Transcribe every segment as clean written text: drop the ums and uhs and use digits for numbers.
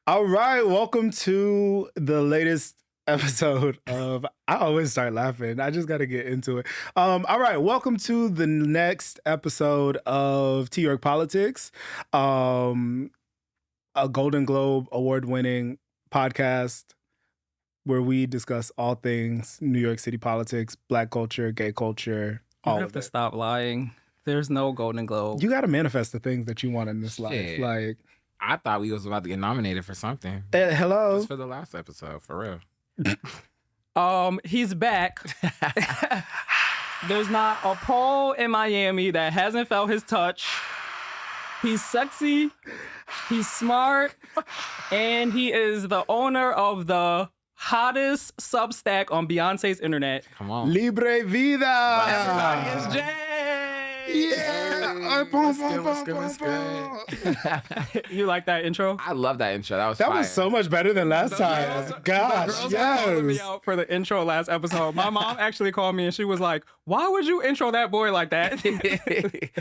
All right, welcome to the latest episode of I always start laughing. I just got to get into it. All right, welcome to the next episode of T York Politics, a Golden Globe award-winning podcast where we discuss all things New York City politics, Black culture, gay culture, You all have of to it. stop lying. There's no Golden Globe. You got to manifest the things that you want in this life. Shit. Like, I thought we was about to get nominated for something. hello. Just for the last episode, for real. He's back. There's not a pole in Miami that hasn't felt his touch. He's sexy, he's smart, and he is the owner of the hottest Substack on Beyonce's internet. Come on. Libre Vida. Everybody is Jay. Yeah. What's good? You like that intro? I love that intro. That was That fire. was so much better than last time. Gosh, The girls were calling me yes. out for the intro last episode. My mom actually called me and she was like, "Why would you intro that boy like that?"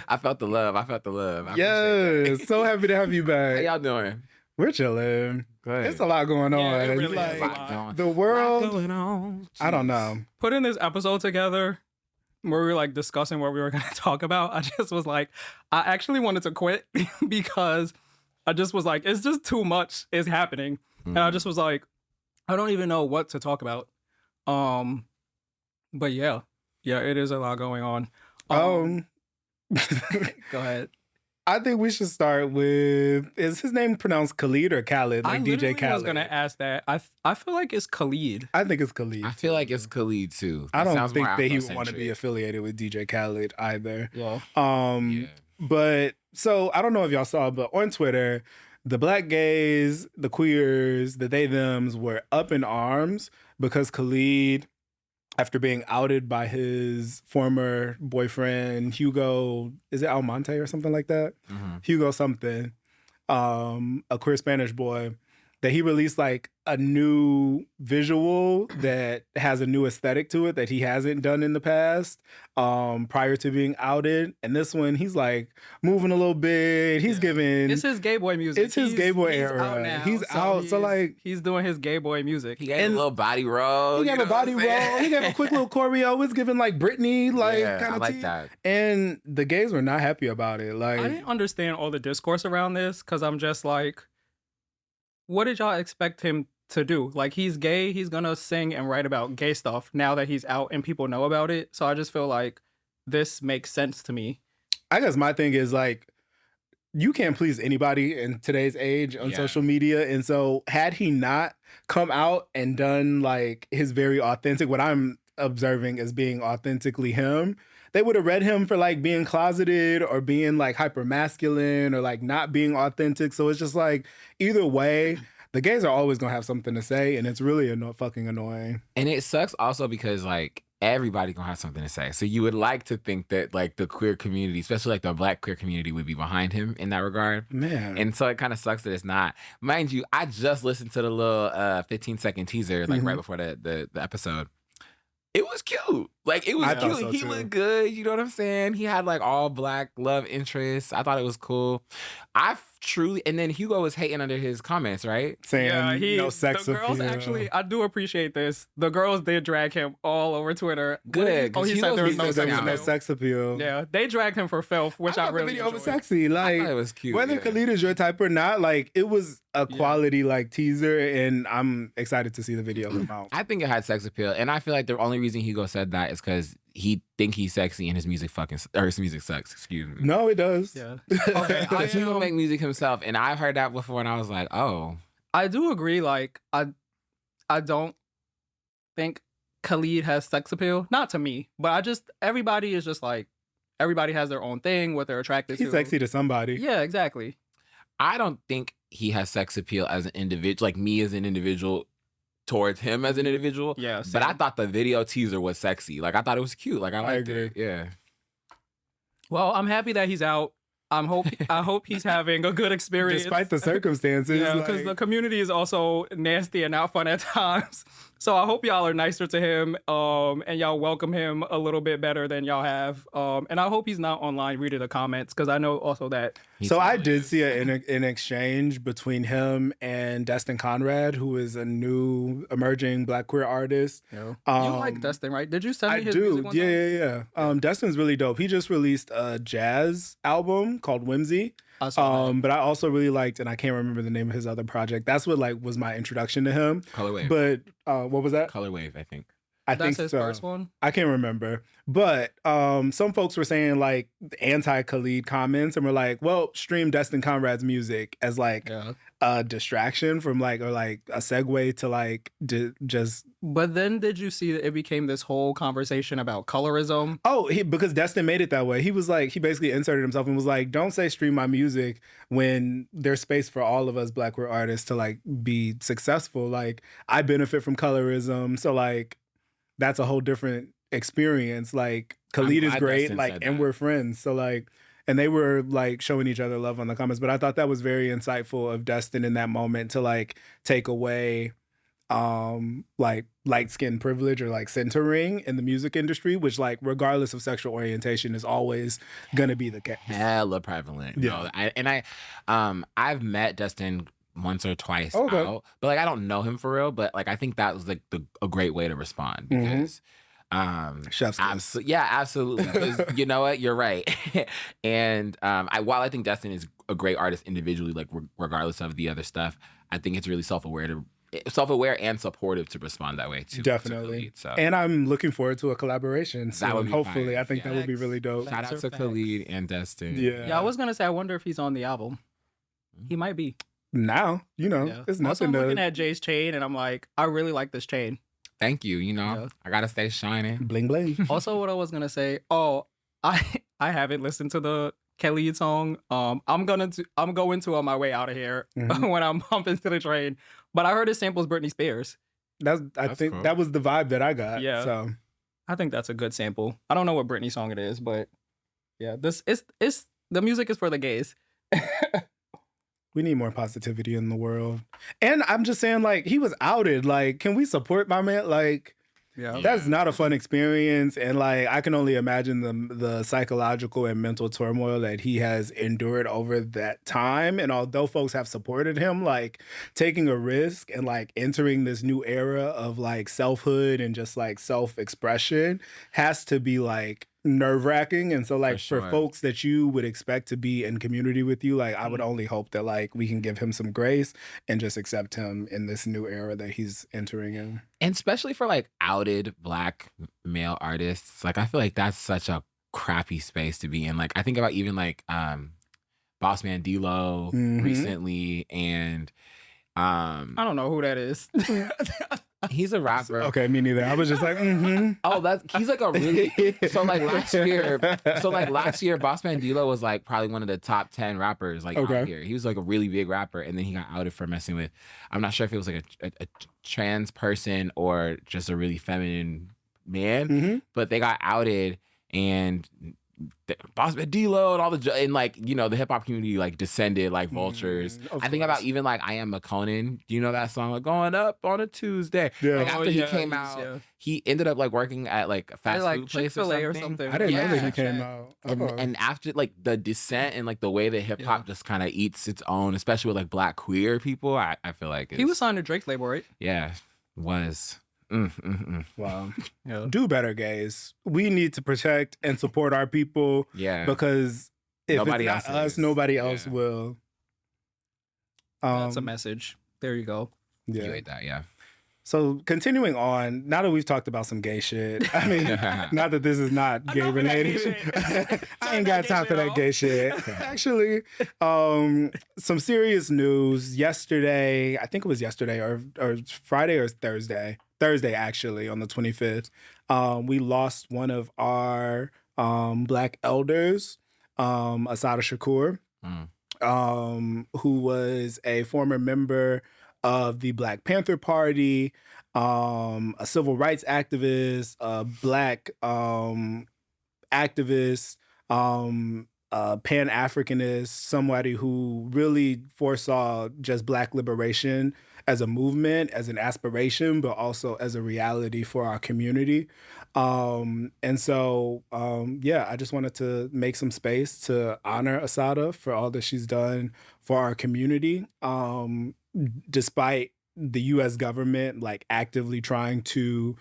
I felt the love. I appreciate Yes. So happy to have you that. How back. y'all doing? We're chilling. Good. It's a lot going on. Yeah, it really Like, is a lot. going. the Lot world, going on. I don't know. Putting this episode together where we were like discussing what we were going to talk about, I just was like, I actually wanted to quit because I just was like, it's just too much is happening. And I just was like, I don't even know what to talk about. But yeah, it is a lot going on. Go ahead. I think we should start with, is his name pronounced Khalid or Khaled? Like I DJ literally Khaled. was going to ask that. I feel like it's Khalid. I think it's Khalid. I feel like it's Khalid too. I It don't sounds think more that he would want to Afrocentric. be affiliated with DJ Khaled either. Yeah. Yeah. But so I don't know if y'all saw, but on Twitter, the black gays, the queers, the they thems were up in arms because Khalid, after being outed by his former boyfriend Hugo, is it Almonte or something like that? Mhm. Hugo something, a queer Spanish boy, that he released like a new visual that has a new aesthetic to it that he hasn't done in the past prior to being outed. And this one, he's like moving a little bit. He's giving... It's his gay boy music. It's his gay boy he's era. Out now, He's out, so, like- he's doing his gay boy music. He gave And- a little body roll. He gave you know a body what I'm saying? roll. He gave a quick little choreo. It's giving like Britney, like Yeah, kind I of like that. And the gays were not happy about it. Like, I didn't understand all the discourse around this because I'm just like, what did y'all expect him to do? Like, he's gay. He's gonna sing and write about gay stuff now that he's out and people know about it. So I just feel like this makes sense to me. I guess my thing is like, you can't please anybody in today's age on Yeah. social media. And so had he not come out and done like his very authentic, what I'm observing as being authentically him, they would have read him for like being closeted or being like hyper masculine or like not being authentic. So it's just like, either way, the gays are always gonna have something to say, and it's really fucking annoying. And it sucks also because like everybody gonna have something to say. So you would like to think that like the queer community, especially like the black queer community, would be behind him in that regard. Man. And so it kind of sucks that it's not. Mind you, I just listened to the little 15-second teaser like right before the episode. It was cute. Like, it was I thought cute. so, He too. looked good. You know what I'm saying? He had like all black love interests. I thought it was cool. And then Hugo was hating under his comments, right? Saying no sex the girls appeal. actually, I do appreciate this. The girls did drag him all over Twitter. Good, Oh, 'cause he said Hugo's there was He no said there was no sex. sex appeal. Yeah, they dragged him for filth, which I thought the really video was enjoyed. sexy. I Like, thought it was cute. whether yeah. Khalid is your type or not, like, it was a quality like teaser, and I'm excited to see the video come out. I think it had sex appeal, and I feel like the only reason Hugo said that is because he think he's sexy and his music his music sucks. Excuse me. No, it does. Yeah. Okay. Because he will make music himself, and I've heard that before, and I was like, oh, I do agree. Like, I don't think Khalid has sex appeal. Not to me, but everybody is just like, everybody has their own thing, what they're attracted He's to. sexy to somebody. Yeah, exactly. I don't think he has sex appeal as an individual, like me as an individual towards him as an individual. Yeah. But I same. thought the video teaser was sexy. Like, I thought it was cute. Like, I liked agree. it. Yeah. Well, I'm happy that he's out. I hope he's having a good experience. Despite the circumstances. Yeah, because the community is also nasty and not fun at times. So I hope y'all are nicer to him, and y'all welcome him a little bit better than y'all have. And I hope he's not online reading the comments, because I know also that. So I did see an exchange between him and Destin Conrad, who is a new emerging Black queer artist. You like Destin, right? Did you send me his music one time? Yeah. Destin's really dope. He just released a jazz album called Whimsy. But I also really liked, and I can't remember the name of his other project. That's what was my introduction to him. Colorwave. But what was that? Colorwave, I think. That's his first one? I can't remember. But some folks were saying like anti-Khalid comments and were like, well, stream Destin Conrad's music as like a distraction from or a segue to just. But then did you see that it became this whole conversation about colorism? Oh, because Destin made it that way. He was like, he basically inserted himself and was like, don't say stream my music when there's space for all of us Black queer artists to be successful. Like, I benefit from colorism. So that's a whole different experience. Like, Khalid is great, and we're friends. So and they were showing each other love on the comments. But I thought that was very insightful of Destin in that moment to take away light skin privilege or centering in the music industry, which regardless of sexual orientation is always gonna be the case. Hella prevalent. Yeah. No, I've met Destin once or twice out, but I don't know him for real. But I think that was a great way to respond, because chef's yeah, absolutely. Because you know what, you're right. And while I think Destin is a great artist individually, regardless of the other stuff, I think it's really self-aware and supportive to respond that way too. Definitely. To Khalid, so. And I'm looking forward to a collaboration. So that would be hopefully, fire. I think that would be really dope. Shout out to Khalid and Destin. Yeah. I was gonna say, I wonder if he's on the album. He might be. Now, it's nothing. Also, I'm looking at Jay's chain, and I'm like, I really like this chain. Thank you. I gotta stay shining. Bling bling. Also, what I was gonna say, I haven't listened to the Khalid song. I'm going to on my way out of here when I'm bumping to the train. But I heard it samples Britney Spears. I think cool. That was the vibe that I got. Yeah. So I think that's a good sample. I don't know what Britney song it is, but yeah, this is the music is for the gays. We need more positivity in the world. And I'm just saying, he was outed. Can we support my man? That's not a fun experience. And I can only imagine the psychological and mental turmoil that he has endured over that time. And although folks have supported him, taking a risk and entering this new era of selfhood and just self-expression has to be nerve-wracking. And so for folks that you would expect to be in community with you, I would only hope that we can give him some grace and just accept him in this new era that he's entering in. And especially for outed Black male artists, I feel that's such a crappy space to be in. I think about even Boss Man D-Lo recently, and I don't know who that is. He's a rapper. Okay, me neither. I was just Oh, he's a really last year, Boss Man D-Lo was probably one of the top 10 rappers out here. He was a really big rapper, and then he got outed for messing with, I'm not sure if it was a trans person or just a really feminine man, but they got outed, and Boss Man D-Lo and all the the hip hop community descended like vultures. I think about even I Am a Conan. Do you know that song? Going up on a Tuesday. Yeah. After he came out, he ended up working at a fast food place Chick-fil-A or something. I didn't know that he came out. And after the descent and the way that hip hop just kind of eats its own, especially with Black queer people, I feel he was signed to Drake's label, right? Yeah, was. Wow. Do better, gays. We need to protect and support our people. Yeah. Because if nobody it's not us, nobody else will. That's a message. There you go. Yeah. You ate that, yeah. So continuing on, now that we've talked about some gay shit, I mean, not that this is not gay related. I ain't got time for that gay shit. Actually, some serious news. Yesterday, I think it was yesterday or Friday or Thursday. Thursday, actually, on the 25th, we lost one of our Black elders, Assata Shakur, who was a former member of the Black Panther Party, a civil rights activist, a Black activist, Pan-Africanist, somebody who really foresaw just Black liberation as a movement, as an aspiration, but also as a reality for our community. And so, yeah, I just wanted to make some space to honor Assata for all that she's done for our community, despite the U.S. government like actively trying to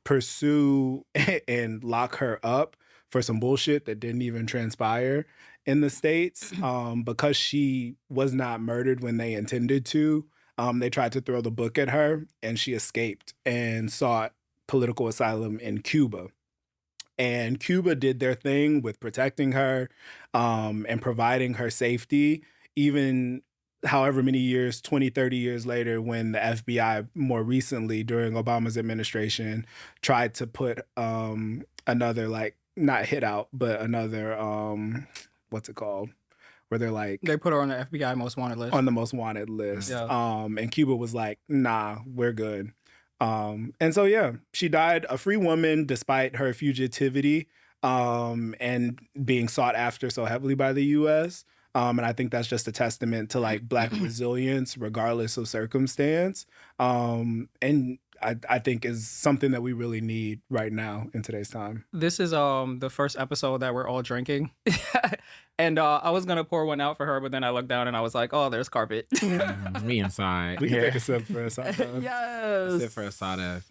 pursue and lock her up for some bullshit that didn't even transpire in the States. Because she was not murdered when they intended to, they tried to throw the book at her, and she escaped and sought political asylum in Cuba. And Cuba did their thing with protecting her, and providing her safety, even however many years, 20, 30 years later, when the FBI more recently during Obama's administration tried to put another, like, not hit out, but another, what's it called? Where they're like, They put her on the FBI most wanted list. on the most wanted list. Yeah. And Cuba was like, nah, we're good. And so, yeah, she died a free woman despite her fugitivity, and being sought after so heavily by the US. And I think that's just a testament to like Black resilience, regardless of circumstance. And I think is something that we really need right now in today's time. This is the first episode that we're all drinking. And I was gonna pour one out for her, but then I looked down and I was like, oh, there's carpet. Me inside. We can take a sip for Assata. Yes. Sip for Assata.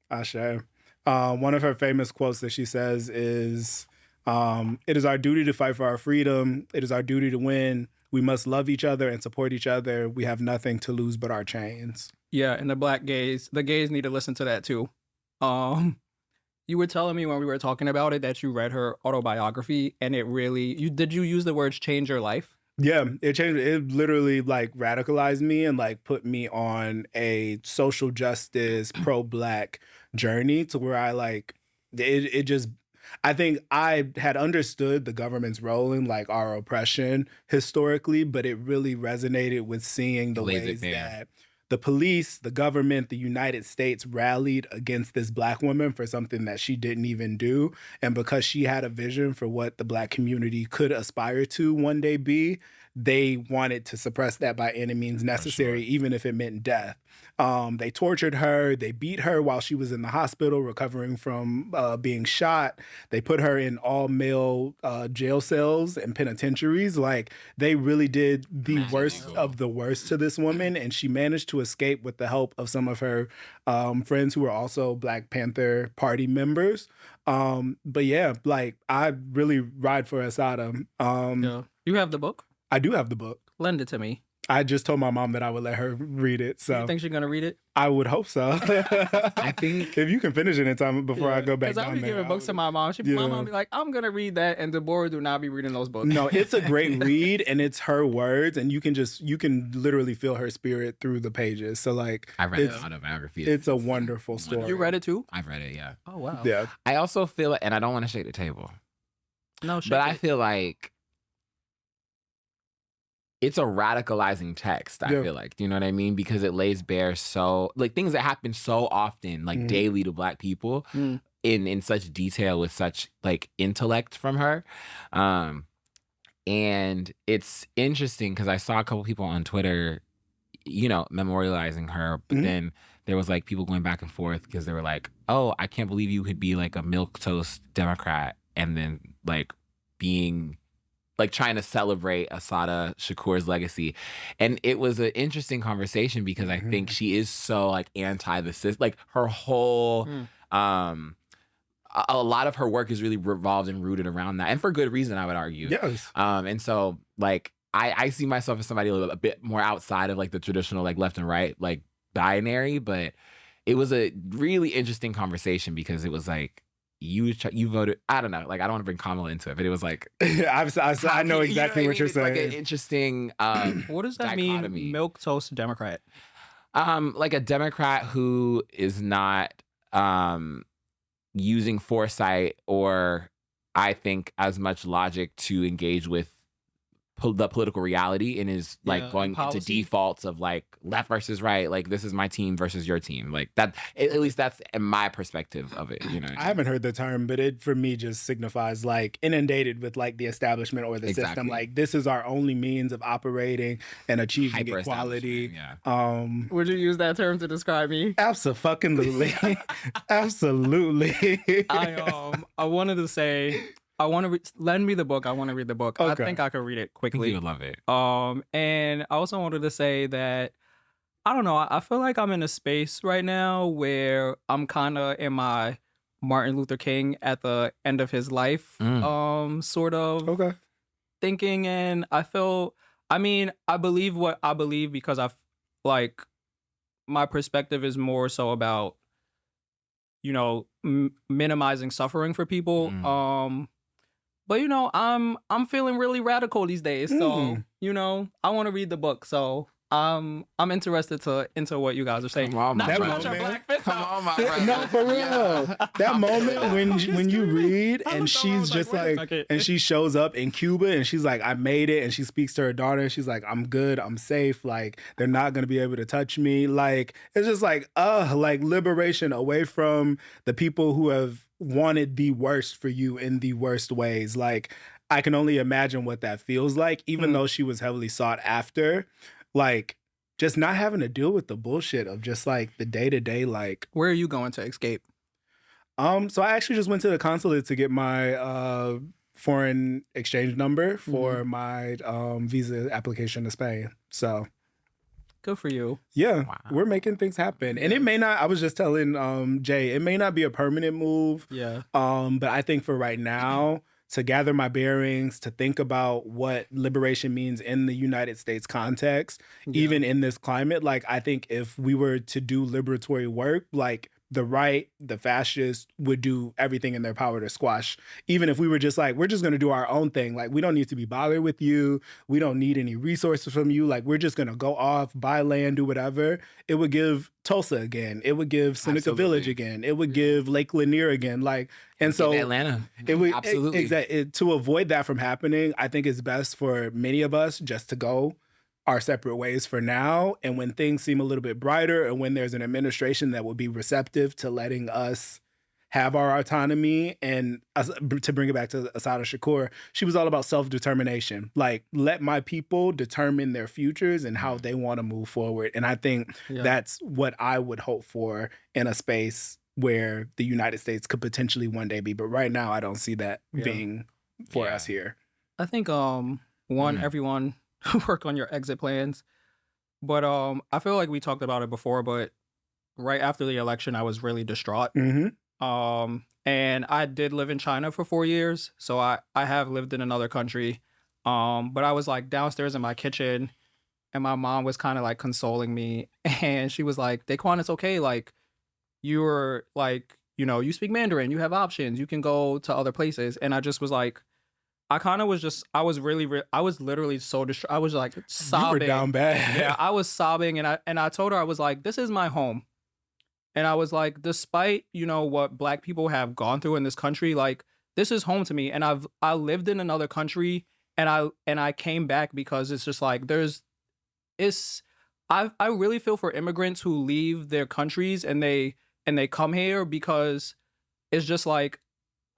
Ashe. One of her famous quotes that she says is, it is our duty to fight for our freedom. It is our duty to win. We must love each other and support each other. We have nothing to lose but our chains. Yeah, and the gays need to listen to that too. You were telling me when we were talking about it that you read her autobiography, and it really, did you use the words change your life? Yeah, it changed. It literally like radicalized me and like put me on a social justice, pro-Black journey to where I like, it just, I think I had understood the government's role in like our oppression historically, but it really resonated with seeing the ways that the police, the government, the United States rallied against this Black woman for something that she didn't even do. And because she had a vision for what the Black community could aspire to one day be, they wanted to suppress that by any means necessary, even if it meant death. They tortured her. They beat her while she was in the hospital recovering from being shot. They put her in all-male jail cells and penitentiaries. Like, they really did the worst of the worst to this woman, and she managed to escape with the help of some of her friends who were also Black Panther Party members. But yeah, like, I really ride for Assata. Yeah. You have the book? I do have the book. Lend it to me. I just told my mom that I would let her read it. So You think she's gonna read it? I would hope so. I think if you can finish it in time before I go back down there. Because I be giving books to my mom. My mom be like, I'm gonna read that, and Deborah do not be reading those books. No, it's a great read, and it's her words, and you can literally feel her spirit through the pages. So like, I read the autobiography. It's a wonderful story. You read it too? I've read it, yeah. Oh wow. Yeah. I also feel it, and I don't want to shake the table. No, shake but it. I feel like it's a radicalizing text, I feel like. Do you know what I mean? Because it lays bare so, like, things that happen so often, like daily to Black people in such detail with such, like, intellect from her. And it's interesting because I saw a couple people on Twitter, you know, memorializing her. But then there was, like, people going back and forth because they were like, oh, I can't believe you could be, like, a milquetoast Democrat and then, like, being... like trying to celebrate Assata Shakur's legacy. And it was an interesting conversation because I think she is so like anti the system. Like her whole, a lot of her work is really revolved and rooted around that. And for good reason, I would argue. Yes. And so like, I see myself as somebody a bit more outside of like the traditional like left and right, like binary, but it was a really interesting conversation because it was like, you voted, I don't know, like I don't want to bring Kamala into it, but it was like I know exactly what you're saying. It's like an interesting what does that dichotomy. mean, milquetoast Democrat? Like a Democrat who is not using foresight or I think as much logic to engage with the political reality and is like going into policy. defaults of like left versus right, like this is my team versus your team, like that. At least that's in my perspective of it. You know, I haven't heard the term, but it for me just signifies like inundated with like the establishment or the system. Like this is our only means of operating and achieving equality. Yeah. Would you use that term to describe me? Absolutely, absolutely. I wanted to say. Lend me the book. I want to read the book. Okay. I think I could read it quickly. You would love it. And I also wanted to say that I don't know. I feel like I'm in a space right now where I'm kind of in my Martin Luther King at the end of his life, sort of thinking. And I believe what I believe because like my perspective is more so about, you know, minimizing suffering for people. But you know, I'm feeling really radical these days. So, you know, I want to read the book. So I'm interested into what you guys are saying. Come on, my brother. No, for real. That moment when you read and she's just like, and she shows up in Cuba and she's like, I made it, and she speaks to her daughter and she's like, I'm good, I'm safe, like they're not gonna be able to touch me. Like it's just like liberation away from the people who have wanted the worst for you in the worst ways. Like I can only imagine what that feels like, even though she was heavily sought after. Like just not having to deal with the bullshit of just like the day-to-day. Like, where are you going to escape? So I actually just went to the consulate to get my foreign exchange number for my visa application to Spain. So good for you. Yeah, we're making things happen. And it may not, I was just telling Jay, it may not be a permanent move. Yeah. But I think for right now, to gather my bearings, to think about what liberation means in the United States context, even in this climate, like I think if we were to do liberatory work, like the right, the fascists would do everything in their power to squash. Even if we were just like, we're just going to do our own thing. Like, we don't need to be bothered with you. We don't need any resources from you. Like, we're just going to go off, buy land, do whatever. It would give Tulsa again. It would give Seneca Village again. It would give Lake Lanier again. Like, and so Atlanta. It would absolutely. To avoid that from happening, I think it's best for many of us just to go our separate ways for now. And when things seem a little bit brighter, and when there's an administration that will be receptive to letting us have our autonomy, and to bring it back to Assata Shakur, she was all about self-determination. Like, let my people determine their futures and how they want to move forward. And I think that's what I would hope for in a space where the United States could potentially one day be. But right now, I don't see that being for us here. I think, everyone work on your exit plans. But I feel like we talked about it before, but right after the election, I was really distraught. And I did live in China for 4 years. So I have lived in another country. But I was like downstairs in my kitchen, and my mom was kind of like consoling me. And she was like, Daquan, it's okay. Like, you're like, you know, you speak Mandarin, you have options, you can go to other places. And I just was like, I was literally so distraught. I was like sobbing. You were down bad. Yeah, I was sobbing, and I told her, I was like, this is my home. And I was like, despite, you know, what Black people have gone through in this country, like, this is home to me. And I lived in another country, and I came back because it's just like I really feel for immigrants who leave their countries and they come here, because it's just like,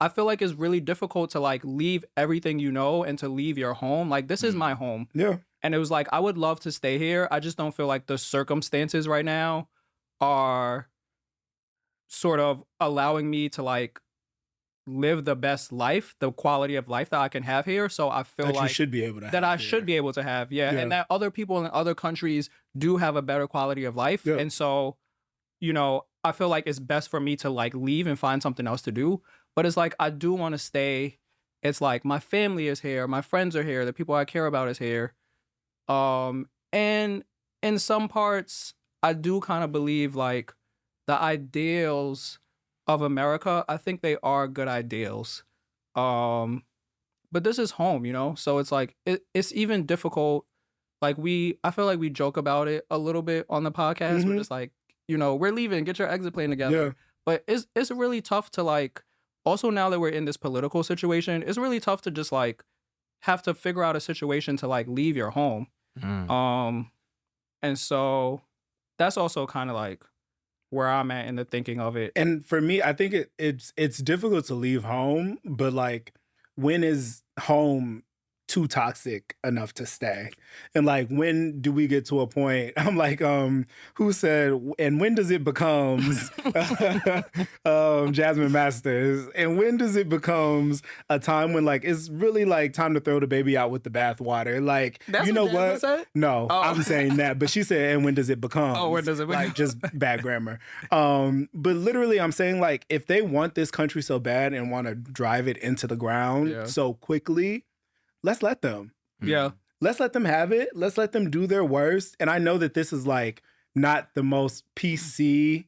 I feel like it's really difficult to like leave everything you know and to leave your home. Like, this is my home. Yeah. And it was like, I would love to stay here. I just don't feel like the circumstances right now are sort of allowing me to like live the best life, the quality of life that I can have here. So I feel that like you should be able to that I should be able to have. Yeah. And that other people in other countries do have a better quality of life. Yeah. And so, you know, I feel like it's best for me to like leave and find something else to do. But it's like, I do want to stay. It's like, my family is here, my friends are here, the people I care about is here. And in some parts, I do kind of believe like the ideals of America, I think they are good ideals. But this is home, you know? So it's like, it's even difficult. Like I feel like we joke about it a little bit on the podcast. We're just like, you know, we're leaving, get your exit plan together. Yeah. But it's really tough to like, also now that we're in this political situation, it's really tough to just like have to figure out a situation to like leave your home. And so that's also kind of like where I'm at in the thinking of it. And for me, I think it's difficult to leave home, but like, when is home too toxic enough to stay? And like, when do we get to a point? I'm like, who said, and when does it becomes Jasmine Masters? And when does it becomes a time when like it's really like time to throw the baby out with the bathwater? Like, That's you know what Jasmine what? said? No, I'm saying that, but she said, and when does it become? Oh, when does it become? Like, just bad grammar. But literally, I'm saying like, if they want this country so bad and want to drive it into the ground so quickly, let's let them. Yeah. Let's let them have it. Let's let them do their worst. And I know that this is like not the most PC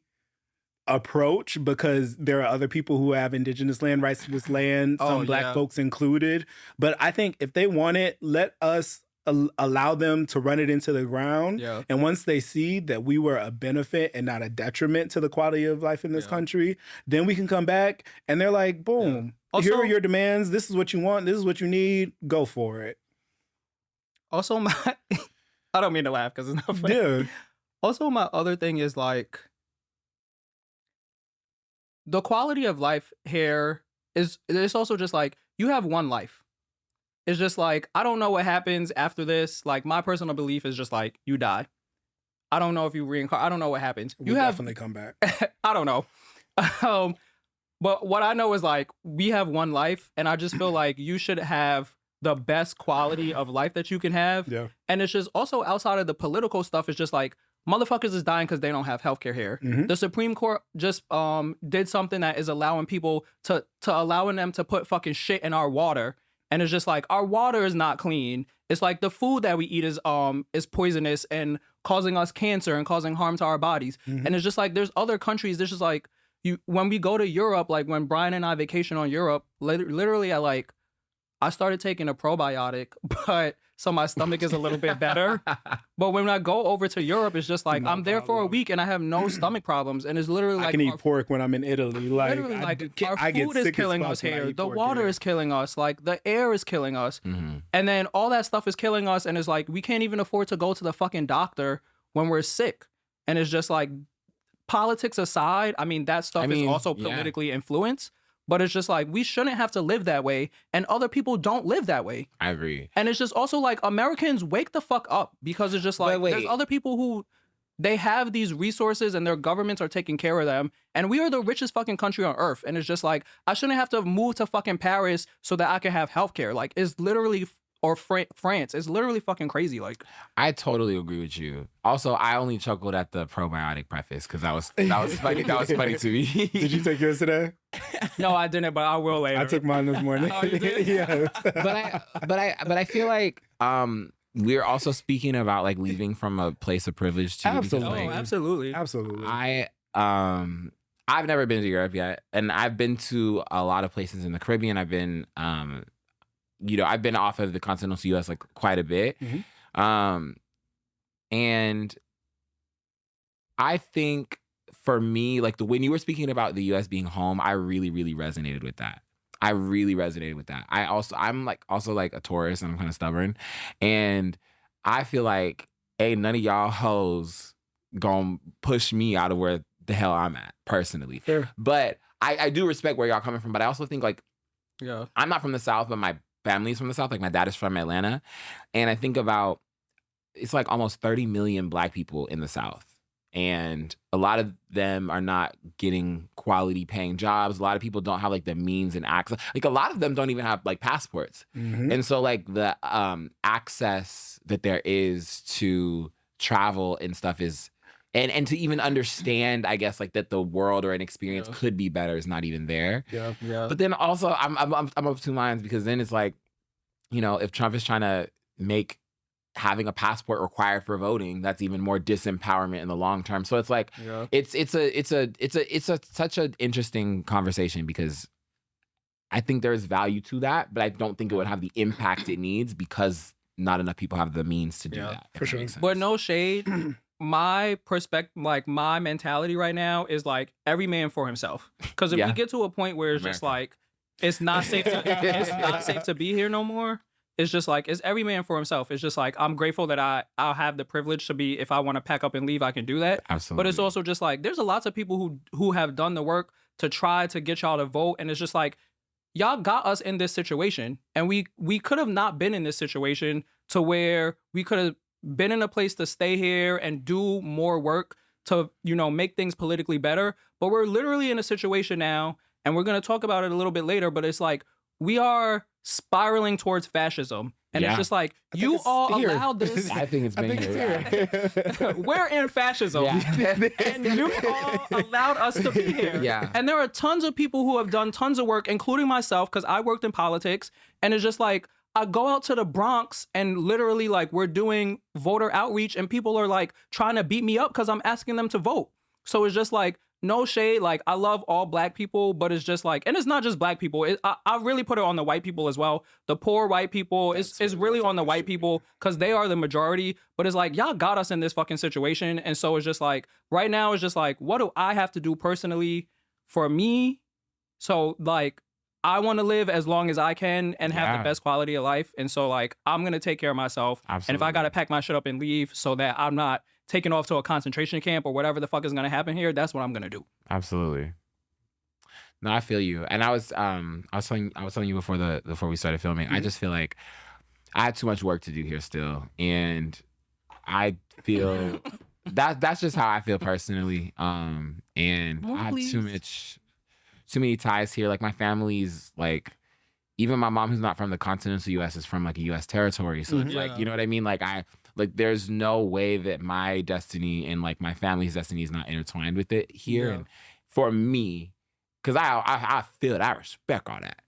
approach, because there are other people who have indigenous land rights to this land, some Black folks included. But I think if they want it, let us allow them to run it into the ground. Yeah. And once they see that we were a benefit and not a detriment to the quality of life in this country, then we can come back and they're like, boom. Also, here are your demands. This is what you want. This is what you need. Go for it. Also, I don't mean to laugh because it's not funny. Dude. Also, my other thing is like, the quality of life here is, it's also just like, you have one life. It's just like, I don't know what happens after this. Like, my personal belief is just like, you die. I don't know if you reincarnate. I don't know what happens. We'll definitely come back. I don't know. But what I know is like, we have one life, and I just feel like you should have the best quality of life that you can have. Yeah. And it's just also outside of the political stuff, it's just like, motherfuckers is dying because they don't have healthcare here. The Supreme Court just did something that is allowing people to allowing them to put fucking shit in our water. And it's just like, our water is not clean. It's like the food that we eat is poisonous and causing us cancer and causing harm to our bodies. And it's just like, there's other countries, there's just like, when we go to Europe, like when Brian and I vacation on Europe, literally I started taking a probiotic, but so my stomach is a little bit better. But when I go over to Europe, it's just like, I'm there for a week and I have no stomach problems. And it's literally like, I can eat pork when I'm in Italy. Like, literally like, our food is killing us here. The water is killing us. Like, the air is killing us. And then all that stuff is killing us. And it's like, we can't even afford to go to the fucking doctor when we're sick. And it's just like, politics aside, I mean, that stuff is also politically influenced. But it's just like, we shouldn't have to live that way. And other people don't live that way. I agree. And it's just also like, Americans, wake the fuck up. Because it's just like, there's other people who, they have these resources and their governments are taking care of them. And we are the richest fucking country on earth. And it's just like, I shouldn't have to move to fucking Paris so that I can have healthcare. Like, it's literally, or France. It's literally fucking crazy. Like, I totally agree with you. Also, I only chuckled at the probiotic preface because that was funny. That was funny to me. Did you take yours today? No, I didn't, but I will later. I took mine this morning. Oh, you did? Yeah. But I feel like we're also speaking about like leaving from a place of privilege too. Absolutely. Because, like, Absolutely. Absolutely. I've never been to Europe yet, and I've been to a lot of places in the Caribbean. I've been I've been off of the continental U.S. like quite a bit. And I think for me, like when you were speaking about the U.S. being home, I really, really resonated with that. I'm also like a Taurus, and I'm kind of stubborn. And I feel like, none of y'all hoes gonna push me out of where the hell I'm at personally. Sure. But I do respect where y'all coming from. But I also think like, I'm not from the South, but my family's from the South. Like my dad is from Atlanta. And I think about, it's like almost 30 million Black people in the South. And a lot of them are not getting quality paying jobs. A lot of people don't have like the means and access. Like a lot of them don't even have like passports. And so like the access that there is to travel and stuff is, and to even understand, I guess, like that the world or an experience could be better is not even there. Yeah. But then also I'm of two minds, because then it's like, if Trump is trying to make having a passport required for voting, that's even more disempowerment in the long term. So it's like, it's such an interesting conversation, because I think there's value to that, but I don't think it would have the impact it needs because not enough people have the means to do that. For sure. But no shade. My perspective, like my mentality right now is like every man for himself. Because if we get to a point where it's just like, it's not safe to be here no more, it's just like, it's every man for himself. It's just like, I'm grateful that I'll have the privilege to be, if I want to pack up and leave, I can do that. Absolutely. But it's also just like, there's a lots of people who have done the work to try to get y'all to vote. And it's just like, y'all got us in this situation. And we could have not been in this situation to where we could have been in a place to stay here and do more work to, you know, make things politically better. But we're literally in a situation now, and we're going to talk about it a little bit later, but it's like, we are spiraling towards fascism. And it's just like, you all allowed this. I think it's been here. We're in fascism. Yeah. And you all allowed us to be here. Yeah. And there are tons of people who have done tons of work, including myself, because I worked in politics. And it's just like, I go out to the Bronx and literally like we're doing voter outreach and people are like trying to beat me up because I'm asking them to vote. So it's just like, no shade. Like, I love all black people, but it's just like, and it's not just black people. I really put it on the white people as well. The poor white people, it's really on the white people because they are the majority. But it's like, y'all got us in this fucking situation. And so it's just like, right now it's just like, what do I have to do personally for me? So like, I want to live as long as I can and have the best quality of life. And so like, I'm going to take care of myself. Absolutely. And if I got to pack my shit up and leave so that I'm not taking off to a concentration camp or whatever the fuck is going to happen here, that's what I'm going to do. Absolutely. No, I feel you. And I was telling you before we started filming, I just feel like I had too much work to do here still. And I feel that's just how I feel personally. And I have too many ties here. Like, my family's like, even my mom, who's not from the continental US, is from like a US territory. So it's like, you know what I mean? Like, there's no way that my destiny and like my family's destiny is not intertwined with it here. And for me, because I feel it, I respect all that.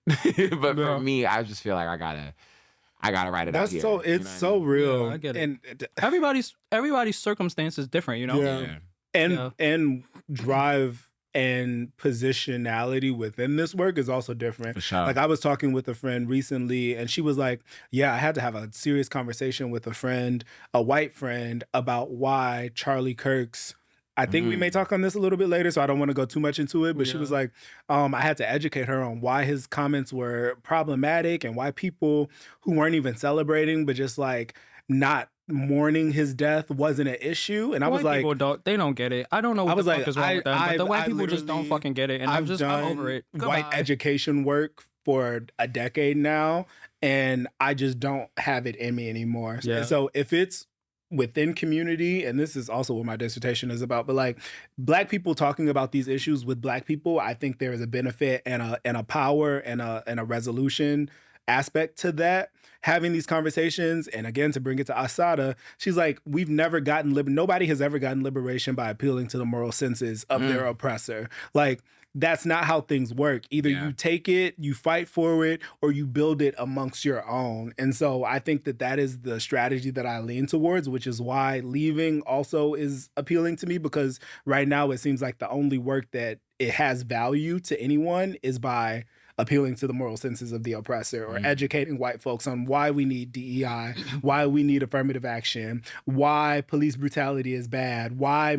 But for me, I just feel like I gotta write it out here. It's so real. I get it. And everybody's circumstance is different, you know? And drive and positionality within this work is also different. For sure. Like, I was talking with a friend recently and she was like, yeah, I had to have a serious conversation with a white friend, about why Charlie Kirk's, I think we may talk on this a little bit later, so I don't want to go too much into it, but she was like, I had to educate her on why his comments were problematic and why people who weren't even celebrating, but just like not mourning his death wasn't an issue. And I was like, they don't get it. I don't know what the fuck is wrong with them, but the white people just don't fucking get it. And I'm over it. White education work for a decade now, and I just don't have it in me anymore. Yeah. So if it's within community, and this is also what my dissertation is about, but like black people talking about these issues with black people, I think there is a benefit and a power and a resolution aspect to that. Having these conversations, and again, to bring it to Assata, she's like, we've never gotten nobody has ever gotten liberation by appealing to the moral senses of their oppressor. Like, that's not how things work. Either you take it, you fight for it, or you build it amongst your own. And so I think that is the strategy that I lean towards, which is why leaving also is appealing to me, because right now it seems like the only work that it has value to anyone is by appealing to the moral senses of the oppressor, or educating white folks on why we need DEI, why we need affirmative action, why police brutality is bad, why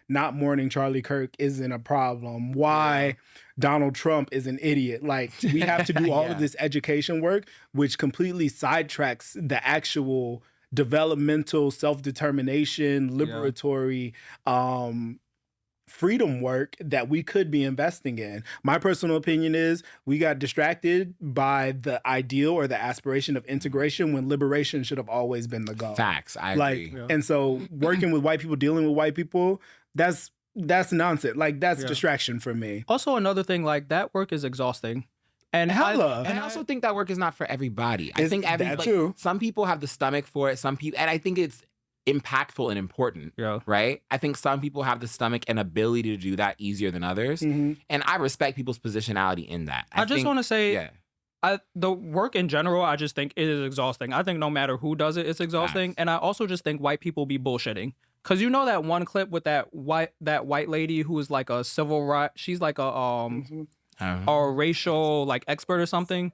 not mourning Charlie Kirk isn't a problem, why Donald Trump is an idiot. Like, we have to do all of this education work, which completely sidetracks the actual developmental self-determination, liberatory, freedom work that we could be investing in. My personal opinion is we got distracted by the ideal or the aspiration of integration when liberation should have always been the goal. Facts. I agree. And so working with white people, dealing with white people, that's nonsense. Like, that's distraction for me. Also, another thing, like, that work is exhausting. And I also think that work is not for everybody. I think some people have the stomach for it. And I think it's impactful and important, right? I think some people have the stomach and ability to do that easier than others. And I respect people's positionality in that. I just want to say, the work in general, I just think it is exhausting. I think no matter who does it, it's exhausting. And I also just think white people be bullshitting. Cause you know that one clip with that white lady who is like a civil right, she's like a racial like expert or something.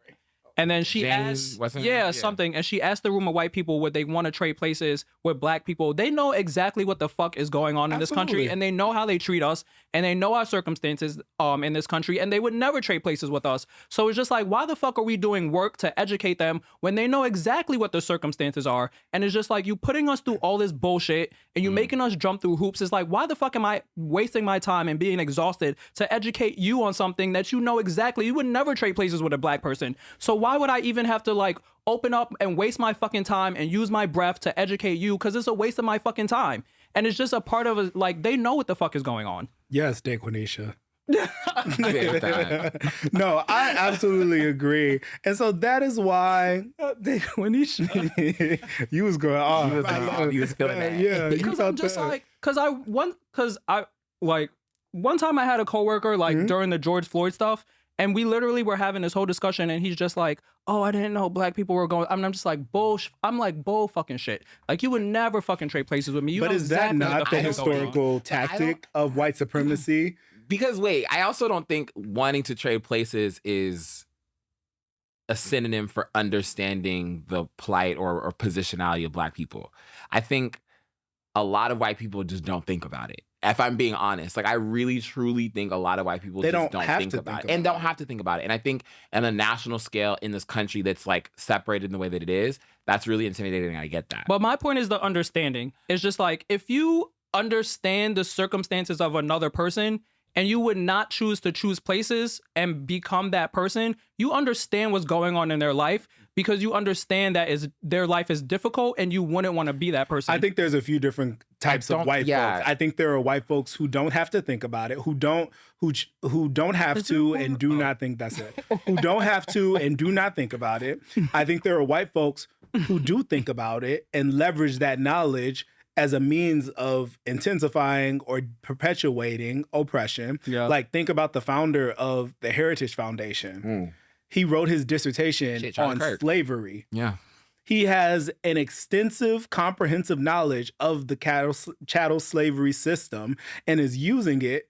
And then she Jane, asked, what's her name? Yeah. something, and she asked the room of white people would they want to trade places with black people. They know exactly what the fuck is going on in this country, Absolutely. and they know how they treat us, and they know our circumstances in this country, and they would never trade places with us. So it's just like, why the fuck are we doing work to educate them when they know exactly what the circumstances are? And it's just like, you putting us through all this bullshit, and you making us jump through hoops. It's like, why the fuck am I wasting my time and being exhausted to educate you on something that you know exactly? You would never trade places with a black person. So why would I even have to like open up and waste my fucking time and use my breath to educate you? Because it's a waste of my fucking time. And it's just a part of it. Like, they know what the fuck is going on. Yes, Daquanisha. No, I absolutely agree. And so that is why you was going off. You was feeling that. Yeah, you Because felt I'm just that. like, one time I had a coworker like during the George Floyd stuff, and we literally were having this whole discussion, and he's just like, "Oh, I didn't know black people were going." I mean, I'm just like, bullshit. I'm like, bull fucking shit. Like, you would never fucking trade places with me. You But know is that exactly not what the fuck is going on. historical tactic of white supremacy? Because wait, I also don't think wanting to trade places is a synonym for understanding the plight or positionality of black people. I think a lot of white people just don't think about it. If I'm being honest, like I really truly think a lot of white people They just don't don't have think to about think it and about don't have to think about it. And I think on a national scale in this country that's like separated in the way that it is, that's really intimidating. I get that. But my point is the understanding. It's just like, if you understand the circumstances of another person and you would not choose to choose places and become that person, you understand what's going on in their life because you understand that their life is difficult and you wouldn't want to be that person. I think there's a few different types of white folks. I think there are white folks who don't have to think about it, who don't have to and do not think that's it. Who don't have to and do not think about it. I think there are white folks who do think about it and leverage that knowledge as a means of intensifying or perpetuating oppression. Yeah. Like, think about the founder of the Heritage Foundation. He wrote his dissertation Charlie on Kirk. slavery. Yeah. He has an extensive, comprehensive knowledge of the chattel slavery system and is using it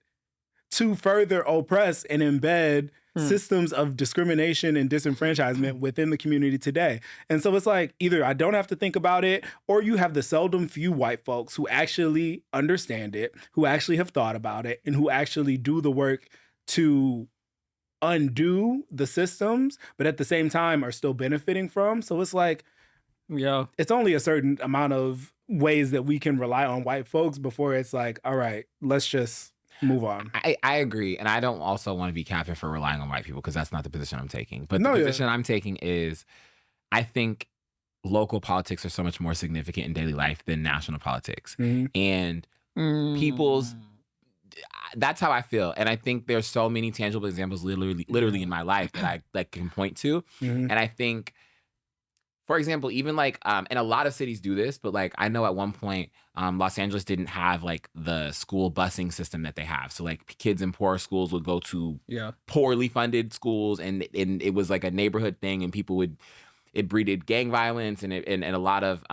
to further oppress and embed systems of discrimination and disenfranchisement within the community today. And so it's like, either I don't have to think about it, or you have the seldom few white folks who actually understand it, who actually have thought about it, and who actually do the work to undo the systems, but at the same time are still benefiting from. So it's like, it's only a certain amount of ways that we can rely on white folks before it's like, all right, let's just move on. I agree. And I don't also want to be captain for relying on white people because that's not the position I'm taking. But the position I'm taking is, I think local politics are so much more significant in daily life than national politics. And that's how I feel. And I think there's so many tangible examples literally in my life that I like can point to. And I think, for example, even like, and a lot of cities do this, but like, I know at one point, Los Angeles didn't have like the school busing system that they have. So like kids in poor schools would go to poorly funded schools, and it was like a neighborhood thing, and it breeded gang violence and a lot of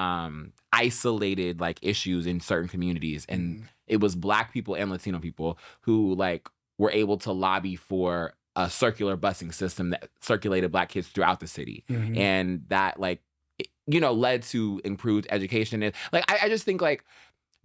isolated like issues in certain communities. And it was Black people and Latino people who like were able to lobby for a circular busing system that circulated Black kids throughout the city. And that like, led to improved education. And like, I just think like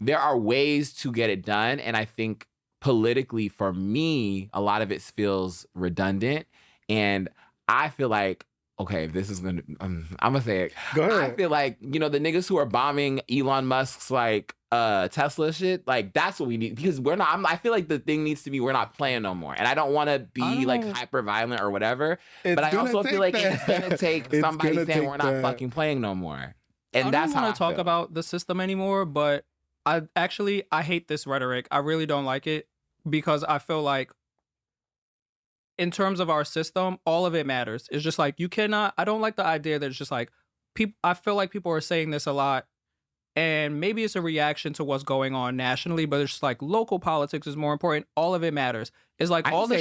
there are ways to get it done. And I think politically for me, a lot of it feels redundant. And I feel like, okay, if this is gonna, I'm gonna say it. Go ahead. I feel like, the niggas who are bombing Elon Musk's like Tesla shit, like that's what we need, because I feel like the thing needs to be, we're not playing no more. And I don't want to be like hyper violent or whatever, but I also feel like it's gonna take somebody saying we're not fucking playing no more. And that's how I don't want to talk about the system anymore, but I hate this rhetoric. I really don't like it, because I feel like in terms of our system, all of it matters. It's just like, I don't like the idea that it's just like, I feel like people are saying this a lot, and maybe it's a reaction to what's going on nationally, but it's just like, local politics is more important. All of it matters. It's like all the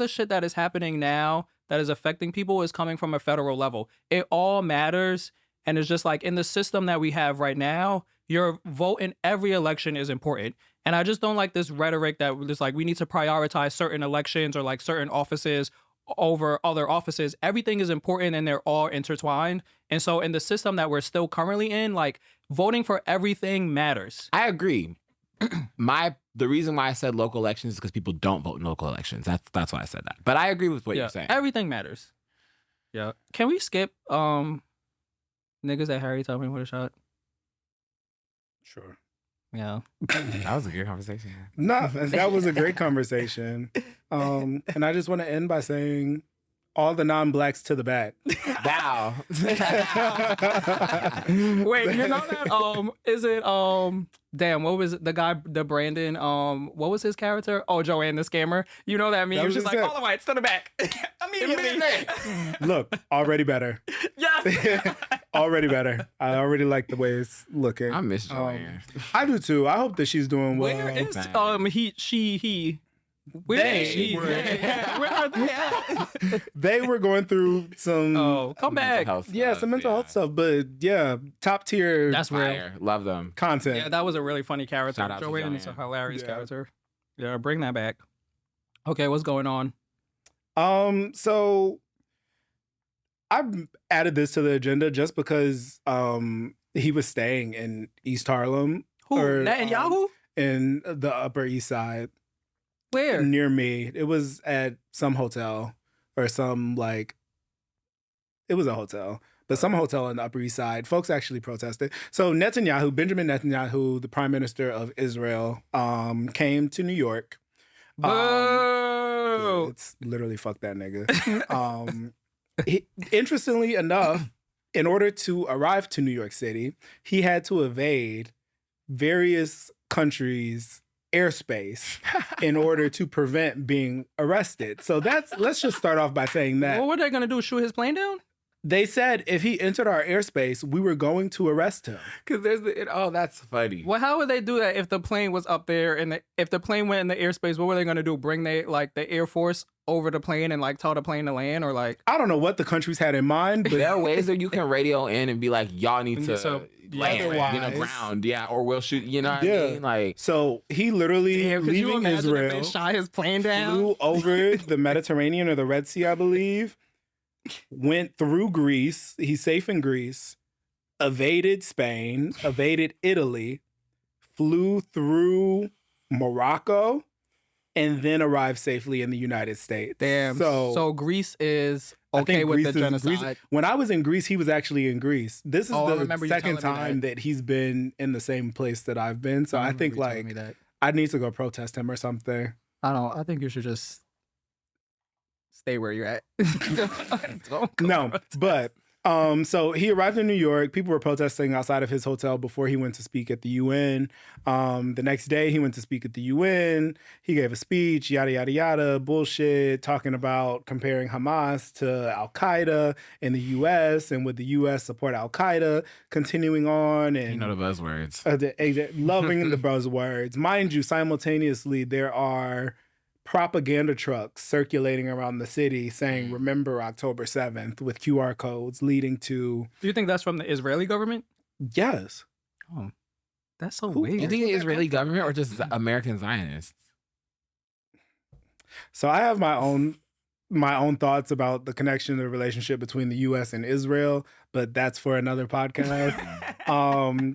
shit that is happening now that is affecting people is coming from a federal level. It all matters. And it's just like, in the system that we have right now, your vote in every election is important. And I just don't like this rhetoric that it's like, we need to prioritize certain elections or like certain offices over other offices. Everything is important and they're all intertwined. And so in the system that we're still currently in, like voting for everything matters. I agree. The reason why I said local elections is because people don't vote in local elections. That's why I said that. But I agree with what you're saying. Everything matters. Yeah. Can we skip niggas that Harry told me with a shot? Sure. Yeah. That was a good conversation. No, that was a great conversation. And I just want to end by saying all the non-blacks to the back. Wow. Wait, you know that is it damn, what was it? The guy, the Brandon, what was his character? Oh, Joanne the scammer. You know that meme? He was just like, all the whites to the back. Immediately. Look, already better. Yes. Already better. I already like the way it's looking. I miss Joanne. I do too. I hope that she's doing well. Where is he? Where is she? Where are they at? They were going through some come back. Some mental health stuff. But yeah, top tier. That's real. Love them. Content. Yeah, that was a really funny character. Shout out to Joanne is a Joanne. hilarious character. Yeah, bring that back. Okay, what's going on? So I added this to the agenda just because he was staying in East Harlem. Who? Netanyahu? In the Upper East Side. Where? Near me. It was at some hotel or some it was a hotel, but some hotel in the Upper East Side. Folks actually protested. So Netanyahu, Benjamin Netanyahu, the Prime Minister of Israel, came to New York. It's literally fuck that nigga. Interestingly enough, in order to arrive to New York City, he had to evade various countries' airspace in order to prevent being arrested. So let's just start off by saying that. What were they gonna do? Shoot his plane down? They said if he entered our airspace, we were going to arrest him. Because that's funny. Well, how would they do that if the plane was up there and if the plane went in the airspace? What were they gonna do? Bring the Air Force over the plane and tell the plane to land, or I don't know what the countries had in mind, but there are ways that you can radio in and be like, y'all need to land, ground, or we'll shoot. You know what I mean? So he literally leaving Israel, if they shot his plane down, flew over the Mediterranean or the Red Sea, I believe. Went through Greece. He's safe in Greece. Evaded Spain. Evaded Italy. Flew through Morocco. And then arrived safely in the United States. Damn. So Greece is okay with the genocide. When I was in Greece, he was actually in Greece. This is the second time that he's been in the same place that I've been. So I think I need to go protest him or something. I think you should just stay where you're at. So he arrived in New York. People were protesting outside of his hotel before he went to speak at the UN. The next day, he went to speak at the UN. He gave a speech, yada, yada, yada, bullshit, talking about comparing Hamas to Al-Qaeda in the U.S. and would the U.S. support Al-Qaeda, continuing on. And the buzzwords. Loving the buzzwords. Mind you, simultaneously, there are propaganda trucks circulating around the city saying, remember October 7th, with QR codes leading to... Do you think that's from the Israeli government? Yes. Oh, that's so weird. You think the Israeli government or just American Zionists? So I have my own thoughts about the connection, the relationship between the U.S. and Israel, but that's for another podcast.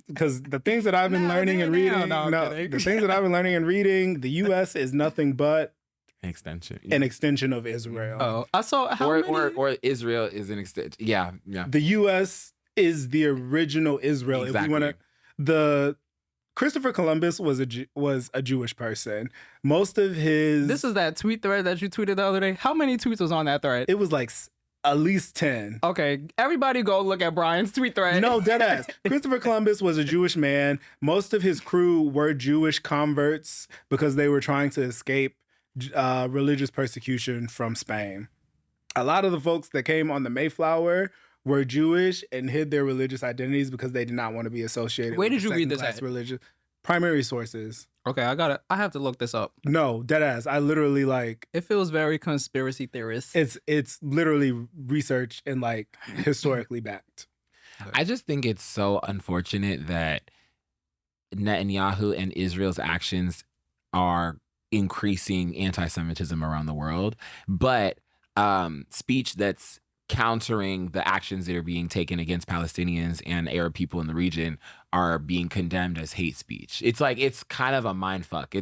Because the things that I've been learning and reading, the things that I've been learning and reading, the U.S. is nothing but an extension. An extension of Israel. Oh, I saw or Israel is an extension. Yeah. The U.S. is the original Israel. Exactly. If we want to, Christopher Columbus was a Jewish person. Most of his... This is that tweet thread that you tweeted the other day. How many tweets was on that thread? It was at least 10. Okay, everybody go look at Brian's tweet thread. No, deadass. Christopher Columbus was a Jewish man. Most of his crew were Jewish converts because they were trying to escape religious persecution from Spain. A lot of the folks that came on the Mayflower were Jewish and hid their religious identities because they did not want to be associated with did you read this at? Religious primary sources. Okay, I have to look this up. No, deadass. I literally it feels very conspiracy theorist. It's literally research and historically backed. I just think it's so unfortunate that Netanyahu and Israel's actions are increasing anti-Semitism around the world. But speech that's countering the actions that are being taken against Palestinians and Arab people in the region are being condemned as hate speech. It's like, it's kind of a mind fuck.